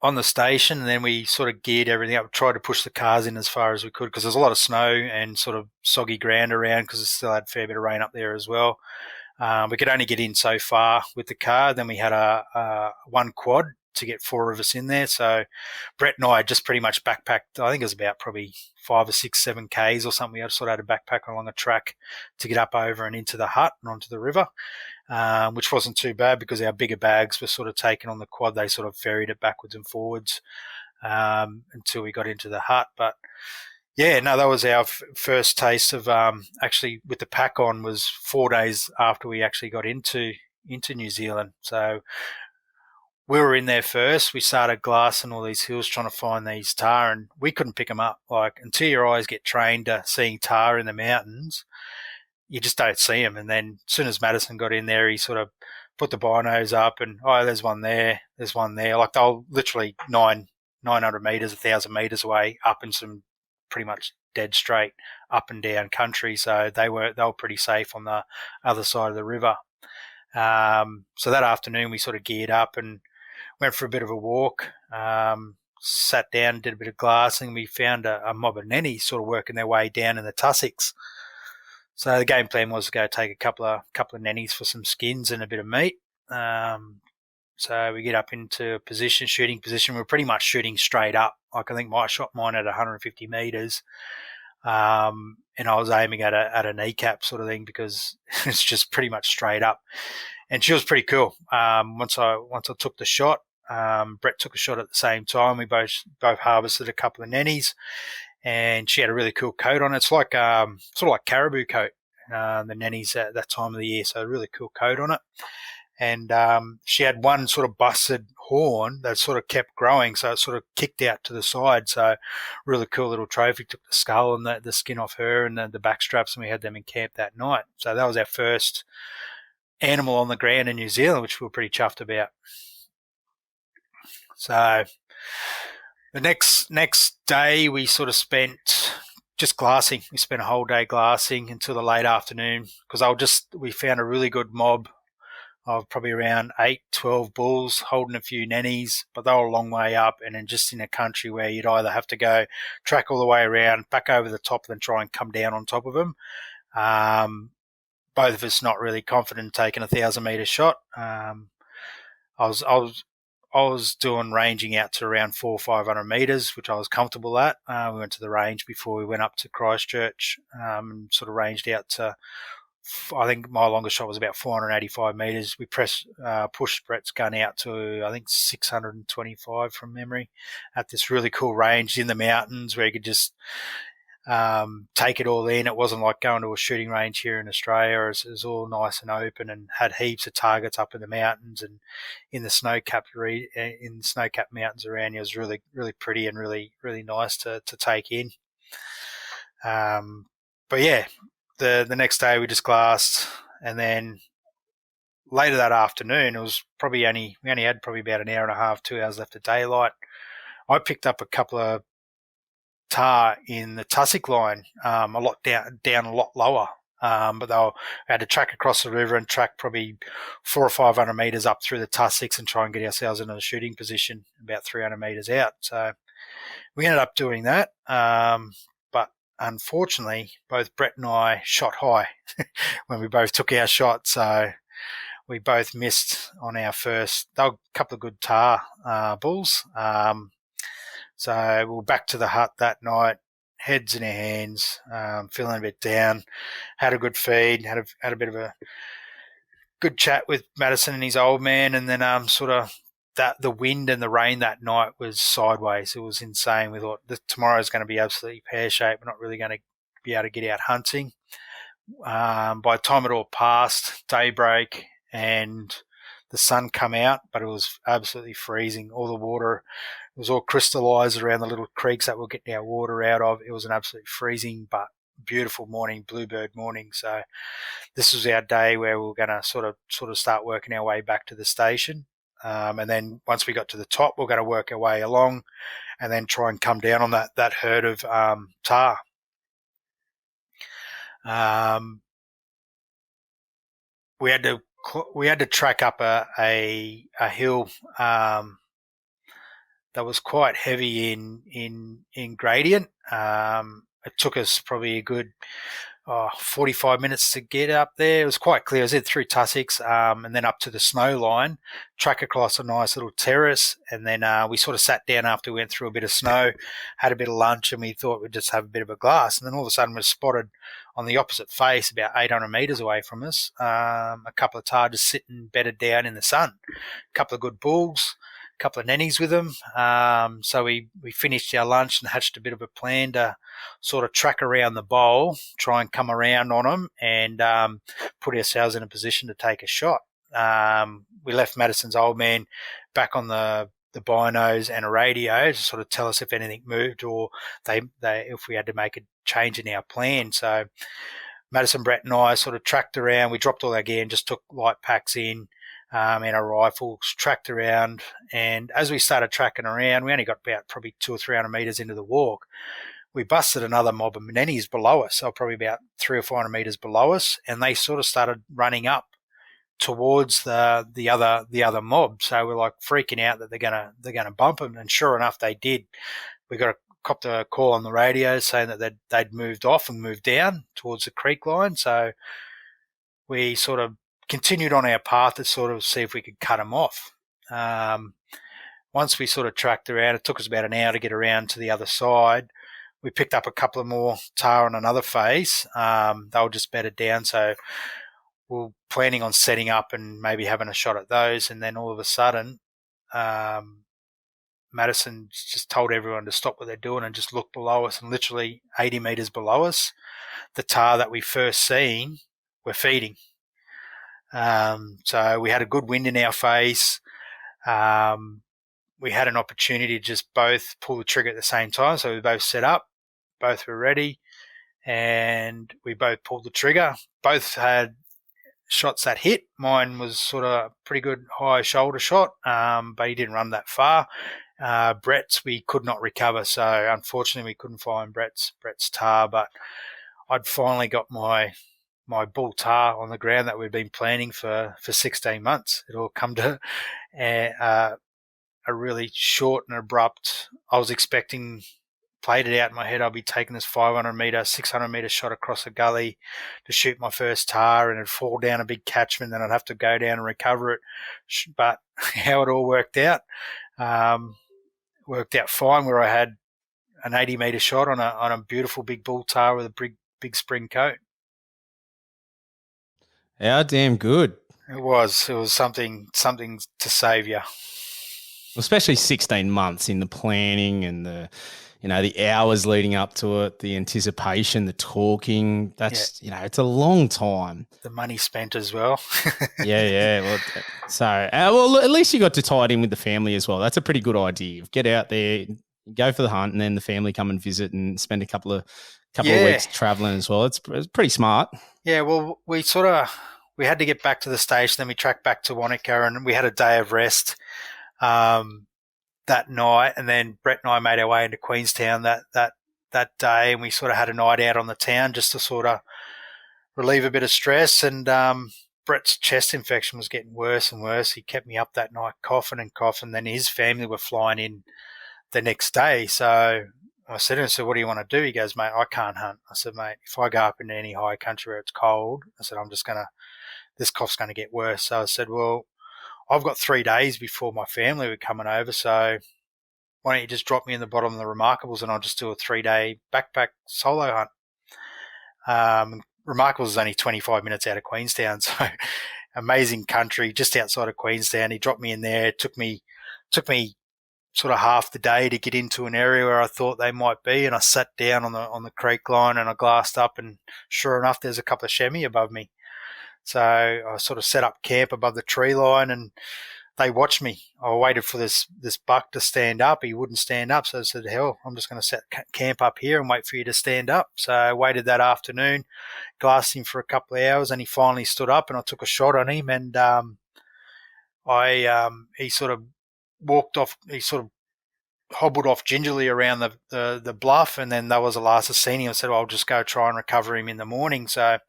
on the station, and then we sort of geared everything up, tried to push the cars in as far as we could because there's a lot of snow and sort of soggy ground around because it still had a fair bit of rain up there as well. We could only get in so far with the car. Then we had a one quad to get four of us in there. So Brett and I just pretty much backpacked. I think it was about probably 5 or 6, 7 Ks or something. We had sort of had a backpack along a track to get up over and into the hut and onto the river, which wasn't too bad because our bigger bags were sort of taken on the quad. They sort of ferried it backwards and forwards until we got into the hut. But yeah, no, that was our first taste of actually with the pack on. Was 4 days after we actually got into New Zealand. So we were in there first. We started glassing all these hills trying to find these tahr, and we couldn't pick them up. Like, until your eyes get trained to seeing tahr in the mountains, you just don't see them. And then as soon as Madison got in there, he sort of put the binos up and, oh, there's one there, there's one there. Like, they were literally 900 metres, 1,000 metres away up in some pretty much dead straight up and down country. So they were pretty safe on the other side of the river. So that afternoon we sort of geared up and went for a bit of a walk, sat down, did a bit of glassing. We found a mob of nennies sort of working their way down in the tussocks. So the game plan was to go take a couple of nennies for some skins and a bit of meat. So we get up into a shooting position. We're pretty much shooting straight up. Like, I think I shot mine at 150 metres. And I was aiming at a kneecap sort of thing because it's just pretty much straight up. And she was pretty cool. Once I took the shot, Brett took a shot at the same time. We both harvested a couple of nennies, and she had a really cool coat on. It's like sort of like caribou coat, the nennies at that time of the year. So a really cool coat on it. And she had one sort of busted horn that sort of kept growing, so it sort of kicked out to the side. So really cool little trophy. Took the skull and the skin off her and the back straps, and we had them in camp that night. So that was our first animal on the ground in New Zealand, which we were pretty chuffed about. So the next day we sort of spent just glassing. We spent a whole day glassing until the late afternoon because we found a really good mob of probably around 8, 12 bulls holding a few nennies, but they were a long way up and then just in a country where you'd either have to go track all the way around, back over the top, and then try and come down on top of them. Both of us not really confident in taking a 1,000-metre shot. I was doing ranging out to around 400 or 500 metres, which I was comfortable at. We went to the range before we went up to Christchurch and sort of ranged out to, I think my longest shot was about 485 metres. We pushed Brett's gun out to, I think, 625 from memory at this really cool range in the mountains where you could just take it all in. It wasn't like going to a shooting range here in Australia. It was all nice and open and had heaps of targets up in the mountains and in the snow-capped mountains around you. It was really, really pretty and really, really nice to take in. But yeah, the next day we just glassed, and then later that afternoon, it was probably we only had probably about an hour and a half, 2 hours left of daylight. I picked up a couple of tahr in the tussock line, a lot down a lot lower. But I had to track across the river and track probably 400 or 500 metres up through the tussocks and try and get ourselves into a shooting position about 300 metres out. So we ended up doing that. But unfortunately, both Brett and I shot high when we both took our shot. So we both missed on our first. They were a couple of good tahr bulls. So we were back to the hut that night, heads in our hands, feeling a bit down. Had a good feed, had a bit of a good chat with Madison and his old man, and then sort of the wind and the rain that night was sideways. It was insane. We thought tomorrow's going to be absolutely pear-shaped. We're not really going to be able to get out hunting. By the time it all passed, daybreak, and the sun come out, but it was absolutely freezing. All the water, it was all crystallized around the little creeks that we're getting our water out of. It was an absolutely freezing but beautiful morning, bluebird morning. So this was our day where we were going to sort of start working our way back to the station. And then once we got to the top, we're going to work our way along and then try and come down on that herd of tahr. We had to track up a hill that was quite heavy in gradient. It took us probably a good 45 minutes to get up there. It was quite clear. I was in through tussocks and then up to the snow line, track across a nice little terrace, and then we sort of sat down after we went through a bit of snow, had a bit of lunch, and we thought we'd just have a bit of a glass. And then all of a sudden, we were spotted on the opposite face, about 800 metres away from us, a couple of tahr just sitting bedded down in the sun, a couple of good bulls, a couple of nannies with them. So we finished our lunch and hatched a bit of a plan to sort of track around the bowl, try and come around on them, and put ourselves in a position to take a shot. We left Madison's old man back on the binos and a radio to sort of tell us if anything moved or they if we had to make a change in our plan. So Madison, Brett and I sort of tracked around. We dropped all our gear and just took light packs in and our rifles, tracked around. And as we started tracking around, we only got about probably 200 or 300 metres into the walk. We busted another mob of nannies below us, so probably about 300 or 400 metres below us, and they sort of started running up towards the other mob. So we're like freaking out that they're gonna bump them, and sure enough, they did. We copped a call on the radio saying that they'd moved off and moved down towards the creek line. So we sort of continued on our path to sort of see if we could cut them off. Once we sort of tracked around, it took us about an hour to get around to the other side. We picked up a couple of more tahr on another face. They were just bedded down, so we were planning on setting up and maybe having a shot at those. And then all of a sudden, Madison just told everyone to stop what they're doing and just look below us. And literally 80 metres below us, the tahr that we first seen were feeding. So we had a good wind in our face. We had an opportunity to just both pull the trigger at the same time. So we both set up, both were ready, and we both pulled the trigger. Both had shots that hit. Mine was sort of a pretty good high shoulder shot, but he didn't run that far. Brett's we could not recover, so unfortunately we couldn't find Brett's tahr, but I'd finally got my bull tahr on the ground that we'd been planning for 16 months. It all come to a really short and abrupt. I was expecting, played it out in my head, I'll be taking this 500 metre, 600 metre shot across a gully to shoot my first tahr, and it'd fall down a big catchment, then I'd have to go down and recover it. But how it all worked out fine, where I had an 80 metre shot on a beautiful big bull tahr with a big spring coat. How damn good. It was something to save you. Especially 16 months in the planning and the hours leading up to it, the anticipation, the talking. That's, it's a long time. The money spent as well. Yeah. Well, so, at least you got to tie it in with the family as well. That's a pretty good idea. Get out there, go for the hunt, and then the family come and visit and spend a couple of weeks traveling as well. It's pretty smart. Yeah, well, we had to get back to the station, then we tracked back to Wanaka, and we had a day of rest that night, and then Brett and I made our way into Queenstown that day, and we sort of had a night out on the town just to sort of relieve a bit of stress. And Brett's chest infection was getting worse and worse. He kept me up that night coughing. Then his family were flying in the next day, so I said to him, so what do you want to do? He goes, mate, I can't hunt. I said, mate, if I go up into any high country where it's cold, I said, this cough's going to get worse. So I said, well, I've got 3 days before my family were coming over, so why don't you just drop me in the bottom of the Remarkables and I'll just do a 3-day backpack solo hunt. Remarkables is only 25 minutes out of Queenstown, so amazing country just outside of Queenstown. He dropped me in there. It took me sort of half the day to get into an area where I thought they might be, and I sat down on the creek line and I glassed up, and sure enough, there's a couple of chamois above me. So I sort of set up camp above the tree line, and they watched me. I waited for this buck to stand up. He wouldn't stand up, so I said, hell, I'm just going to set camp up here and wait for you to stand up. So I waited that afternoon, glassed him for a couple of hours, and he finally stood up, and I took a shot on him, and he sort of walked off. He sort of hobbled off gingerly around the bluff, and then that was the last I seen him. I said, well, I'll just go try and recover him in the morning. So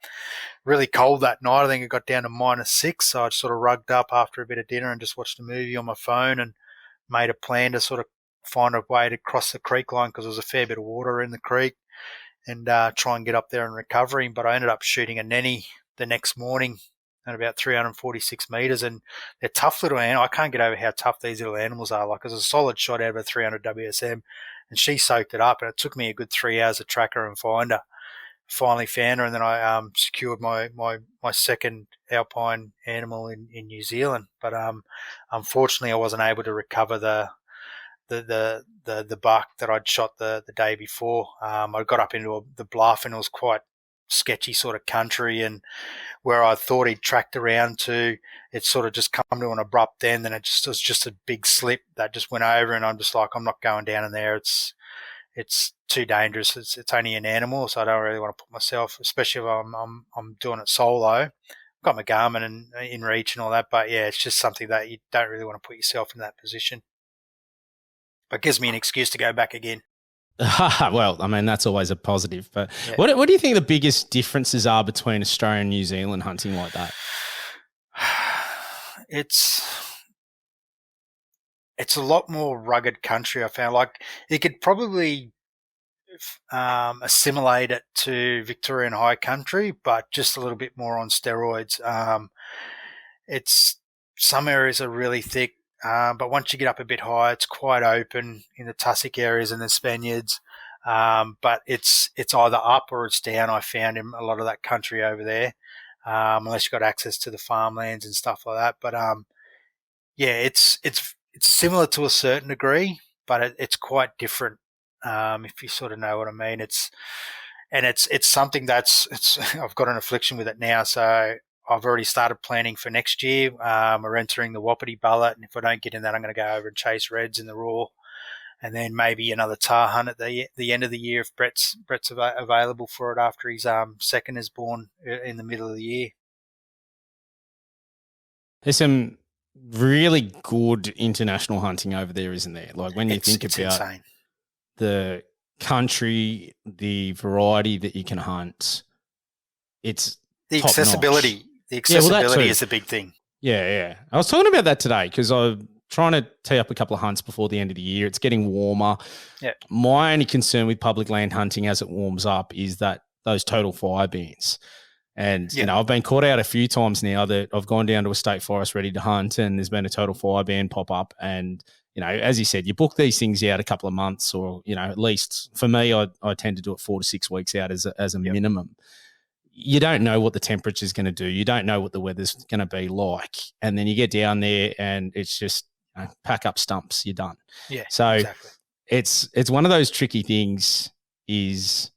really cold that night. I think it got down to -6, so I sort of rugged up after a bit of dinner and just watched a movie on my phone and made a plan to sort of find a way to cross the creek line because there was a fair bit of water in the creek and try and get up there and recover him. But I ended up shooting a nenny the next morning at about 346 metres, and they're tough little animals. I can't get over how tough these little animals are. Like, it was a solid shot out of a 300 WSM, and she soaked it up, and it took me a good 3 hours to track her and find her. Finally found her, and then I secured my second alpine animal in New Zealand. But unfortunately, I wasn't able to recover the buck that I'd shot the day before. I got up into the bluff, and it was quite sketchy sort of country, and where I thought he'd tracked around to, it sort of just come to an abrupt end, and it was just a big slip that just went over, and I'm just like, I'm not going down in there. It's too dangerous. It's only an animal, so I don't really want to put myself, especially if I'm doing it solo. Got my Garmin in reach and all that, but yeah, it's just something that you don't really want to put yourself in that position. But it gives me an excuse to go back again. Well, I mean, that's always a positive. But yeah. What do you think the biggest differences are between Australia and New Zealand hunting like that? It's a lot more rugged country, I found. Like, you could probably assimilate it to Victorian high country, but just a little bit more on steroids. Some areas are really thick, but once you get up a bit higher, it's quite open in the tussock areas and the Spaniards. But it's either up or it's down. I found in a lot of that country over there, unless you've got access to the farmlands and stuff like that. But yeah, it's similar to a certain degree, but it's quite different. If you sort of know what I mean, it's something I've got an affliction with it now, so I've already started planning for next year. We're entering the Wapiti Bullet, and if I don't get in that, I'm going to go over and chase reds in the raw, and then maybe another tahr hunt at the end of the year if Brett's available for it after his second is born in the middle of the year. There's some really good international hunting over there, isn't there? Like, when you think about insane. The country, the variety that you can hunt, it's the accessibility. The accessibility is a big thing. Yeah. I was talking about that today because I'm trying to tee up a couple of hunts before the end of the year. It's getting warmer. Yeah. My only concern with public land hunting as it warms up is that those total fire bans. And, you know, I've been caught out a few times now that I've gone down to a state forest ready to hunt and there's been a total fire ban pop up. And, you know, as you said, you book these things out a couple of months or, you know, at least for me, I tend to do it 4 to 6 weeks out as a minimum. You don't know what the temperature is going to do. You don't know what the weather's going to be like. And then you get down there and it's just, you know, pack up stumps, you're done. Yeah, so exactly. It's one of those tricky things is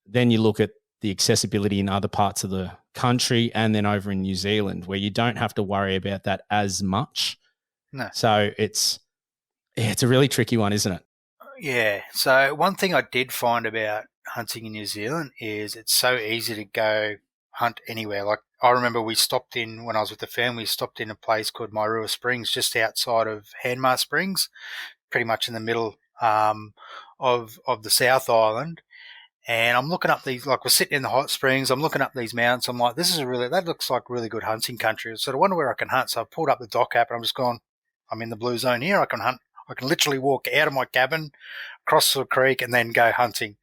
then you look at the accessibility in other parts of the country and then over in New Zealand where you don't have to worry about that as much. No. So it's a really tricky one, isn't it? Yeah. So one thing I did find about hunting in New Zealand is it's so easy to go hunt anywhere. Like, I remember when I was with the family, we stopped in a place called Mairua Springs, just outside of Hanmar Springs, pretty much in the middle of the South Island. And I'm looking up these, like, we're sitting in the hot springs. I'm looking up these mountains. I'm like, that looks like really good hunting country. So I wonder where I can hunt. So I pulled up the dock app and I'm just going, I'm in the blue zone here. I can hunt. I can literally walk out of my cabin, cross the creek, and then go hunting.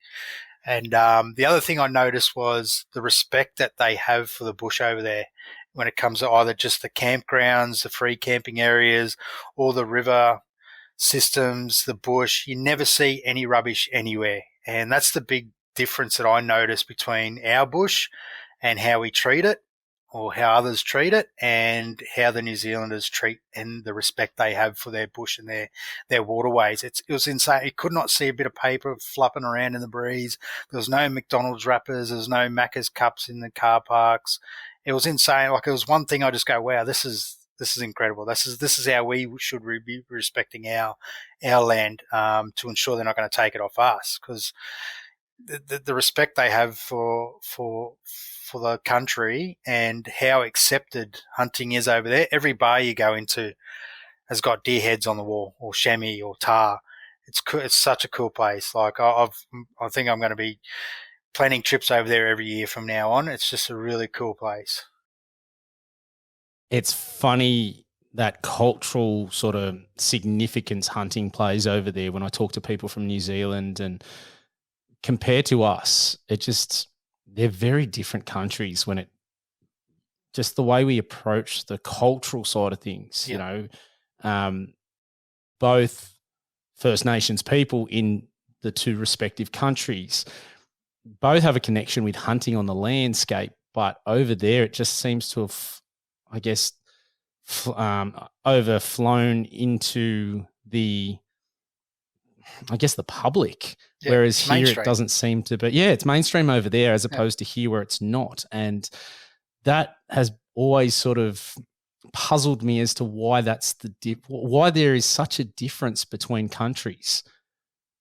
And the other thing I noticed was the respect that they have for the bush over there when it comes to either just the campgrounds, the free camping areas, or the river systems, the bush. You never see any rubbish anywhere. And that's the big difference that I noticed between our bush and how we treat it, or how others treat it, and how the New Zealanders treat and the respect they have for their bush and their waterways. It was insane. You could not see a bit of paper flapping around in the breeze. There was no McDonald's wrappers. There was no Macca's cups in the car parks. It was insane. Like, it was one thing I just go, wow, this is incredible. This is how we should be respecting our land, to ensure they're not going to take it off us, because the respect they have for the country and how accepted hunting is over there. Every bar you go into has got deer heads on the wall, or chamois, or tahr. It's such a cool place. Like, I think I'm going to be planning trips over there every year from now on. It's just a really cool place. It's funny that cultural sort of significance hunting plays over there when I talk to people from New Zealand, and compared to us, they're very different countries when it just the way we approach the cultural side of things, Yeah, um, both First Nations people in the two respective countries both have a connection with hunting on the landscape, but over there it just seems to have, I guess, overflown into the public. yeah, Whereas it's here it mainstream. doesn't seem to, but yeah, it's mainstream over there as Yeah, opposed to here where it's not. And that has always sort of puzzled me as to why why there is such a difference between countries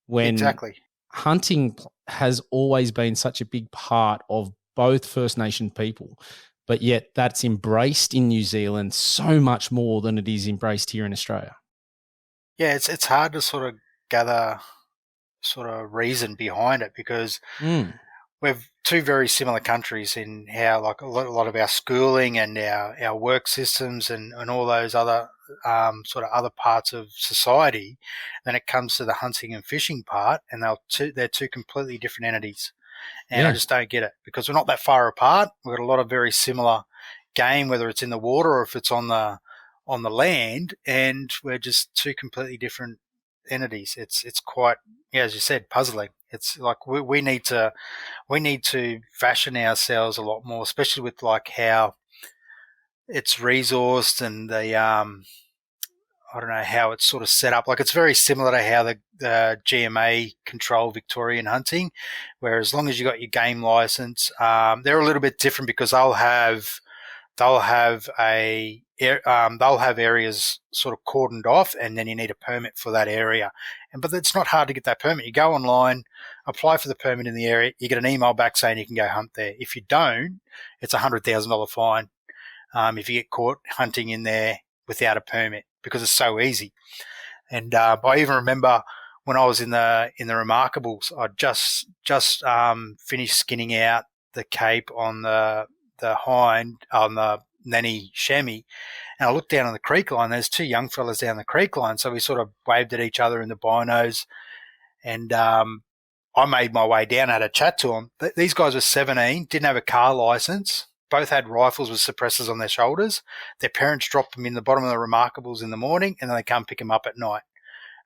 when exactly. hunting has always been such a big part of both First Nation people, but yet that's embraced in New Zealand so much more than it is embraced here in Australia. Yeah, it's hard to sort of gather sort of reason behind it because Mm. we're two very similar countries in how like a lot of our schooling and our work systems and all those other sort of other parts of society. Then it comes to the hunting and fishing part, and they're two completely different entities. And I Yeah. just don't get it because we're not that far apart. We've got a lot of very similar game, whether it's in the water or if it's on the land, and we're just two completely different entities. It's quite, yeah, as you said, puzzling. It's like we need to fashion ourselves a lot more, especially with like how it's resourced and the I don't know how it's sort of set up. Like it's very similar to how the GMA control Victorian hunting, where as long as you got your game license, they're a little bit different because they'll have they'll have areas sort of cordoned off, and then you need a permit for that area. But it's not hard to get that permit. You go online, apply for the permit in the area, you get an email back saying you can go hunt there. If you don't, it's $100,000 fine if you get caught hunting in there without a permit because it's so easy. And I even remember when I was in the Remarkables, I just finished skinning out the cape on the hind on the nanny chamois, and I looked down on the creek line. There's two young fellas down the creek line, so we sort of waved at each other in the binos, and I made my way down. I had a chat to them. These guys were 17, didn't have a car license. Both had rifles with suppressors on their shoulders. Their parents dropped them in the bottom of the Remarkables in the morning, and then they come pick them up at night.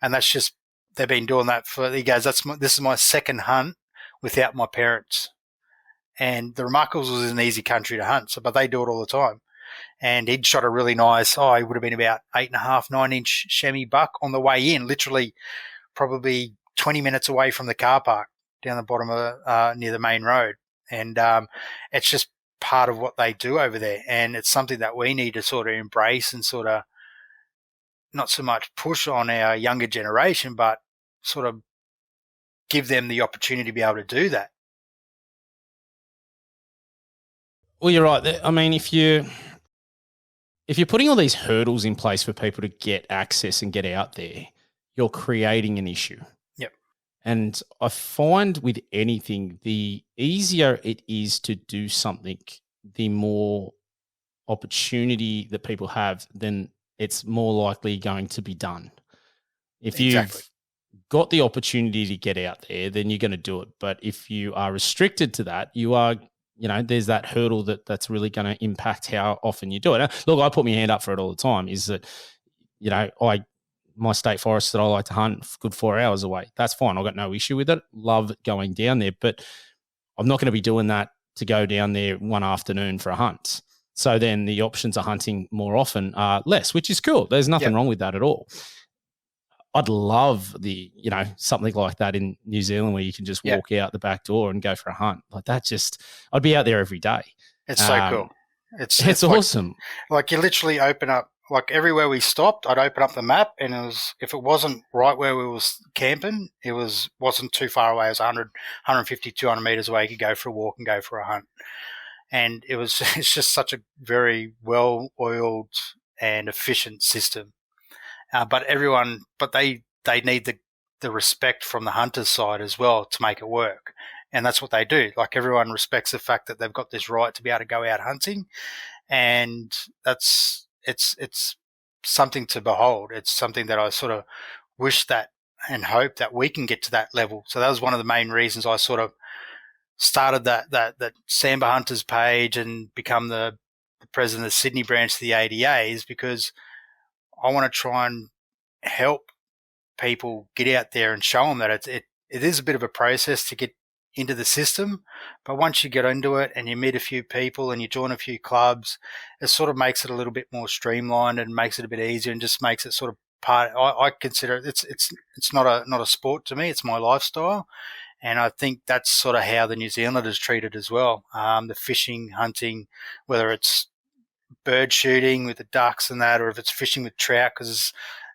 And that's just they've been doing that for. He goes, this is my second hunt without my parents. And the Remarkables was an easy country to hunt, but they do it all the time. And he'd shot a really nice, he would have been about 8.5, 9-inch chamois buck on the way in, literally probably 20 minutes away from the car park down the bottom of near the main road. And it's just part of what they do over there. And it's something that we need to sort of embrace and sort of not so much push on our younger generation, but sort of give them the opportunity to be able to do that. Well, you're right. I mean, if you're putting all these hurdles in place for people to get access and get out there, you're creating an issue. Yep. And I find with anything, the easier it is to do something, the more opportunity that people have, then it's more likely going to be done. If Exactly. you've got the opportunity to get out there, then you're going to do it. But if you are restricted to that, there's that hurdle that's really going to impact how often you do it. Look, I put my hand up for it all the time. Is that, my state forest that I like to hunt, good 4 hours away. That's fine. I've got no issue with it. Love going down there, but I'm not going to be doing that to go down there one afternoon for a hunt. So then the options of hunting more often are less, which is cool. There's nothing wrong with that at all. I'd love something like that in New Zealand where you can just walk out the back door and go for a hunt. Like that I'd be out there every day. It's so cool. It's awesome. Like you literally open up, like everywhere we stopped, I'd open up the map, and if it wasn't right where we was camping, wasn't too far away. It was 100, 150, 200 meters away. You could go for a walk and go for a hunt. And it's just such a very well-oiled and efficient system. But they need the respect from the hunter's side as well to make it work. And that's what they do. Like everyone respects the fact that they've got this right to be able to go out hunting. And it's something to behold. It's something that I sort of wish that and hope that we can get to that level. So that was one of the main reasons I sort of started that Sambar Hunters page and become the president of the Sydney branch of the ADA, is because I want to try and help people get out there and show them that it is a bit of a process to get into the system, but once you get into it and you meet a few people and you join a few clubs, it sort of makes it a little bit more streamlined and makes it a bit easier and just makes it sort of part. I consider it's not a sport to me; it's my lifestyle, and I think that's sort of how the New Zealanders treat it as well. The fishing, hunting, whether it's bird shooting with the ducks and that, or if it's fishing with trout, because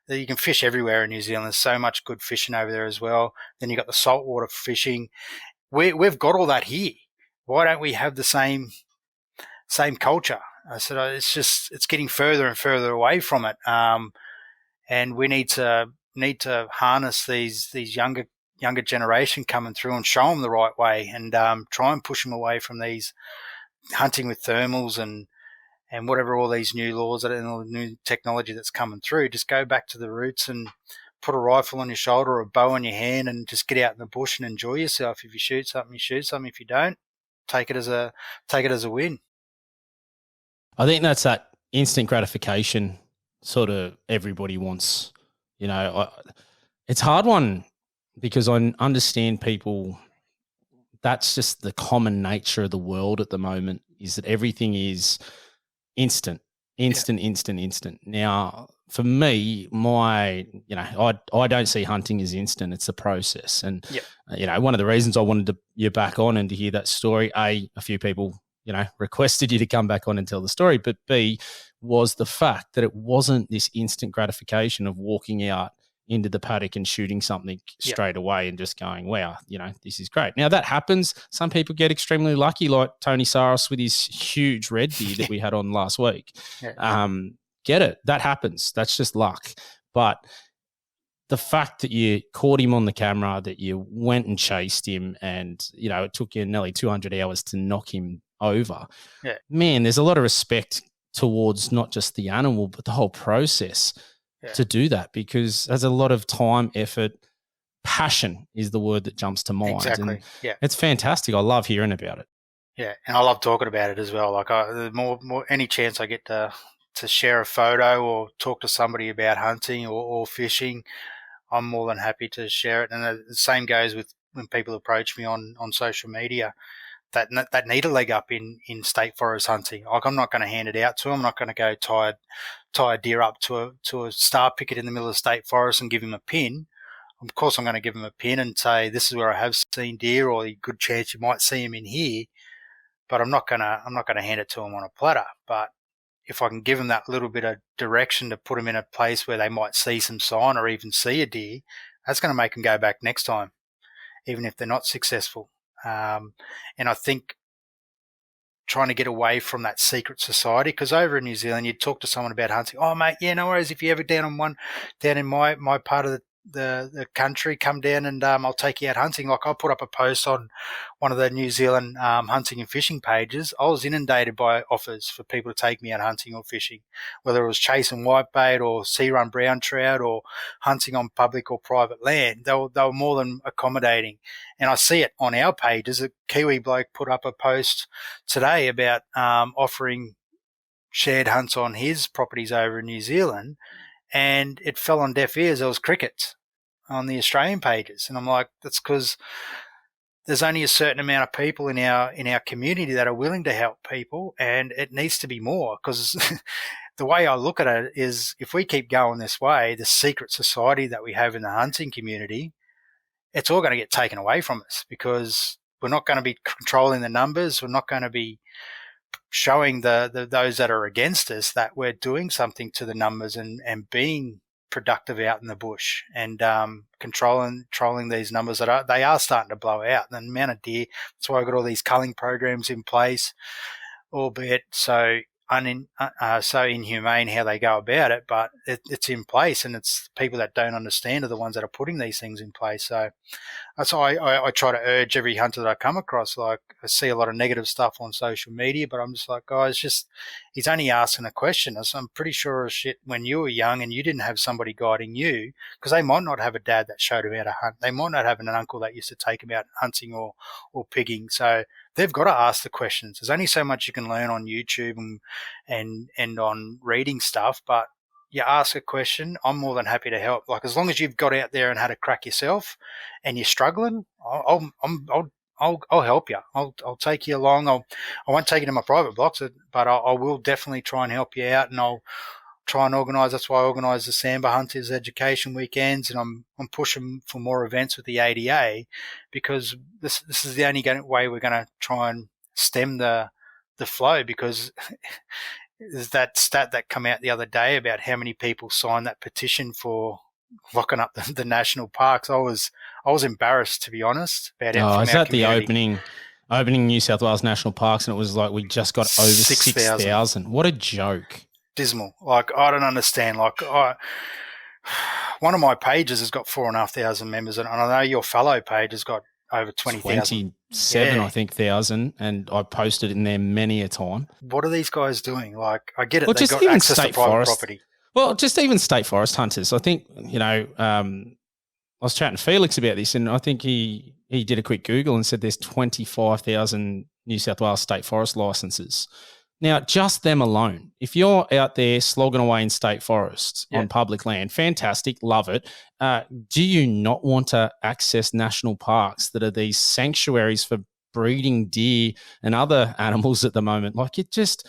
you can fish everywhere in New Zealand. There's so much good fishing over there as well. Then you've got the saltwater fishing. We've got all that here. Why don't we have the same culture? I said it's getting further and further away from it, and we need to harness these younger generation coming through and show them the right way, and try and push them away from these hunting with thermals and whatever, all these new laws and all the new technology that's coming through. Just go back to the roots and put a rifle on your shoulder or a bow in your hand and just get out in the bush and enjoy yourself. If you shoot something, you shoot something. If you don't, take it as a win. I think that's that instant gratification sort of everybody wants. You know, it's a hard one because I understand people. That's just the common nature of the world at the moment, is that everything is instant. Now, for me, I don't see hunting as instant. It's a process. And, one of the reasons I wanted you back on and to hear that story, a few people, requested you to come back on and tell the story, but B, was the fact that it wasn't this instant gratification of walking out into the paddock and shooting something straight away and just going, wow, this is great. Now that happens. Some people get extremely lucky, like Tony Saros with his huge red deer that we had on last week. Get it. That happens. That's just luck. But the fact that you caught him on the camera, that you went and chased him and, it took you nearly 200 hours to knock him over. Yeah. Man, there's a lot of respect towards not just the animal, but the whole process. To do that, because there's a lot of time, effort, passion is the word that jumps to mind. Exactly. And it's fantastic. I love hearing about it. Yeah, and I love talking about it as well. Like the more any chance I get to share a photo or talk to somebody about hunting or fishing, I'm more than happy to share it. And the same goes with when people approach me on social media that need a leg up in state forest hunting. Like, I'm not going to hand it out to them. I'm not going to go tie a deer up to a star picket in the middle of the state forest and give him a pin. Of course, I'm going to give him a pin and say, this is where I have seen deer, or a good chance you might see him in here. But I'm not going to hand it to him on a platter. But if I can give them that little bit of direction to put them in a place where they might see some sign or even see a deer, that's going to make them go back next time, even if they're not successful. And I think trying to get away from that secret society, because over in New Zealand, you'd talk to someone about hunting. Oh, mate, yeah, no worries. If you're ever down in my part of the country, come down and I'll take you out hunting. Like, I put up a post on one of the New Zealand hunting and fishing pages. I was inundated by offers for people to take me out hunting or fishing, whether it was chasing whitebait or sea-run brown trout or hunting on public or private land. They were more than accommodating. And I see it on our pages. A Kiwi bloke put up a post today about offering shared hunts on his properties over in New Zealand, and it fell on deaf ears. There was crickets on the Australian pages. And I'm like, that's because there's only a certain amount of people in our community that are willing to help people, and it needs to be more, because the way I look at it is, if we keep going this way, the secret society that we have in the hunting community, it's all going to get taken away from us, because we're not going to be controlling the numbers. We're not going to be showing the those that are against us that we're doing something to the numbers and being productive out in the bush and controlling these numbers that they are starting to blow out. And the amount of deer, that's why I've got all these culling programs in place, albeit so so inhumane how they go about it, but it's in place, and it's people that don't understand are the ones that are putting these things in place. So that's why I try to urge every hunter that I come across. Like, I see a lot of negative stuff on social media, but I'm just like, guys, he's only asking a question. I'm pretty sure as shit when you were young and you didn't have somebody guiding you, because they might not have a dad that showed him how to hunt. They might not have an uncle that used to take him out hunting or pigging. So they've got to ask the questions. There's only so much you can learn on YouTube and on reading stuff, but you ask a question, I'm more than happy to help. Like, as long as you've got out there and had a crack yourself, and you're struggling, I'll help you. I'll take you along. I won't take you to my private blocks, but I will definitely try and help you out, and I'll try and organise. That's why I organise the Sambar Hunters Education Weekends, and I'm pushing for more events with the ADA, because this is the only way we're going to try and stem the flow, because there's that stat that came out the other day about how many people signed that petition for locking up the national parks. I was embarrassed, to be honest, about it. Oh, is that community. The opening New South Wales national parks, and it was like we just got over 6,000. What a joke! Dismal. Like, I don't understand. Like, one of my pages has got 4,500 members, and I know your fellow page has got over 20,000. 27, I think, thousand, and I posted in there many a time. What are these guys doing? Like, I get it. Well, they've got access to private property. Well, just even state forest hunters. I think, I was chatting to Felix about this, and I think he did a quick Google and said there's 25,000 New South Wales state forest licenses. Now, just them alone, if you're out there slogging away in state forests on public land, fantastic, love it. Do you not want to access national parks that are these sanctuaries for breeding deer and other animals at the moment? Like, it just,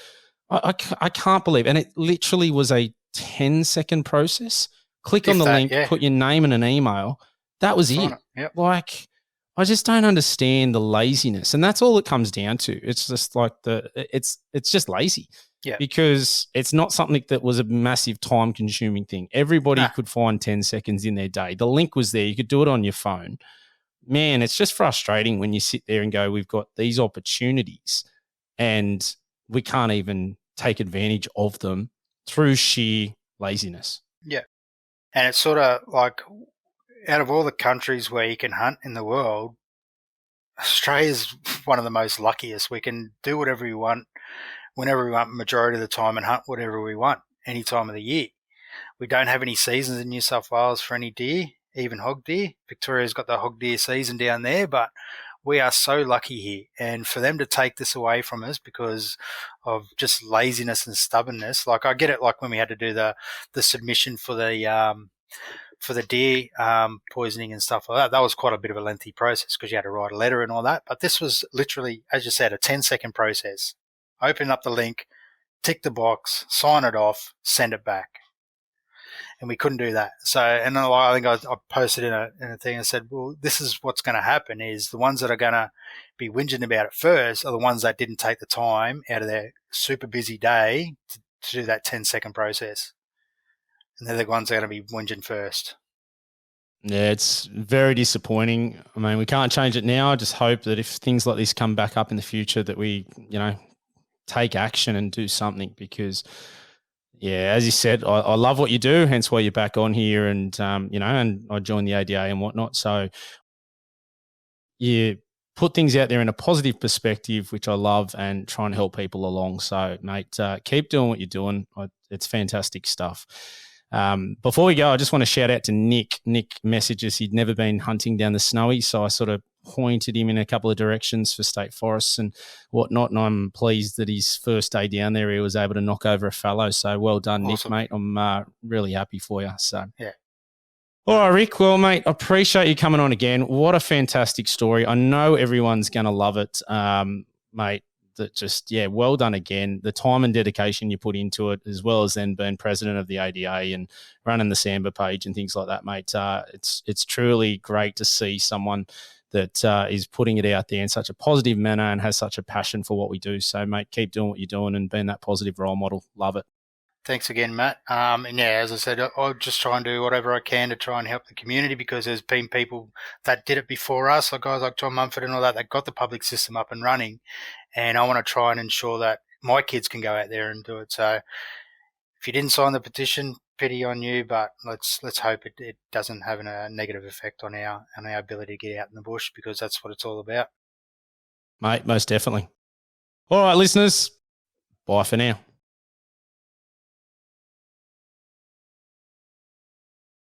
I can't believe, and it literally was a 10-second process. Click on the link, put your name and an email. That was it. Yep. Like, I just don't understand the laziness, and that's all it comes down to. It's just like it's just lazy, because it's not something that was a massive time-consuming thing. Everybody could find 10 seconds in their day. The link was there. You could do it on your phone. Man, it's just frustrating when you sit there and go, we've got these opportunities, and we can't even take advantage of them through sheer laziness. Yeah, and it's sort of like, out of all the countries where you can hunt in the world, Australia's one of the most luckiest. We can do whatever we want, whenever we want, majority of the time, and hunt whatever we want, any time of the year. We don't have any seasons in New South Wales for any deer, even hog deer. Victoria's got the hog deer season down there, but we are so lucky here. And for them to take this away from us because of just laziness and stubbornness, like, I get it, like when we had to do the submission for the deer poisoning and stuff like that. That was quite a bit of a lengthy process because you had to write a letter and all that. But this was literally, as you said, a 10-second process. Open up the link, tick the box, sign it off, send it back. And we couldn't do that. So, and I think I posted in a thing and said, well, this is what's going to happen, is the ones that are going to be whinging about it first are the ones that didn't take the time out of their super busy day to do that 10-second process. And they're the ones that are going to be whinging first. Yeah, it's very disappointing. I mean, we can't change it now. I just hope that if things like this come back up in the future, that we, take action and do something, because, as you said, I love what you do, hence why you're back on here, and, and I joined the ADA and whatnot. So you put things out there in a positive perspective, which I love, and try and help people along. So, mate, keep doing what you're doing. It's fantastic stuff. Before we go, I just want to shout out to Nick. Nick messages he'd never been hunting down the Snowy, so I sort of pointed him in a couple of directions for state forests and whatnot, and I'm pleased that his first day down there he was able to knock over a fallow. So well done, awesome. Nick, mate. I'm really happy for you. So All right, Rick. Well, mate, I appreciate you coming on again. What a fantastic story. I know everyone's going to love it, mate. That just, well done again. The time and dedication you put into it, as well as then being president of the ADA and running the Sambar page and things like that, mate. It's truly great to see someone that is putting it out there in such a positive manner and has such a passion for what we do. So, mate, keep doing what you're doing and being that positive role model. Love it. Thanks again, Matt. And as I said, I'll just try and do whatever I can to try and help the community, because there's been people that did it before us, like guys like John Mumford and all that got the public system up and running. And I want to try and ensure that my kids can go out there and do it. So if you didn't sign the petition, pity on you, but let's hope it doesn't have a negative effect on our ability to get out in the bush, because that's what it's all about. Mate, most definitely. All right, listeners, bye for now.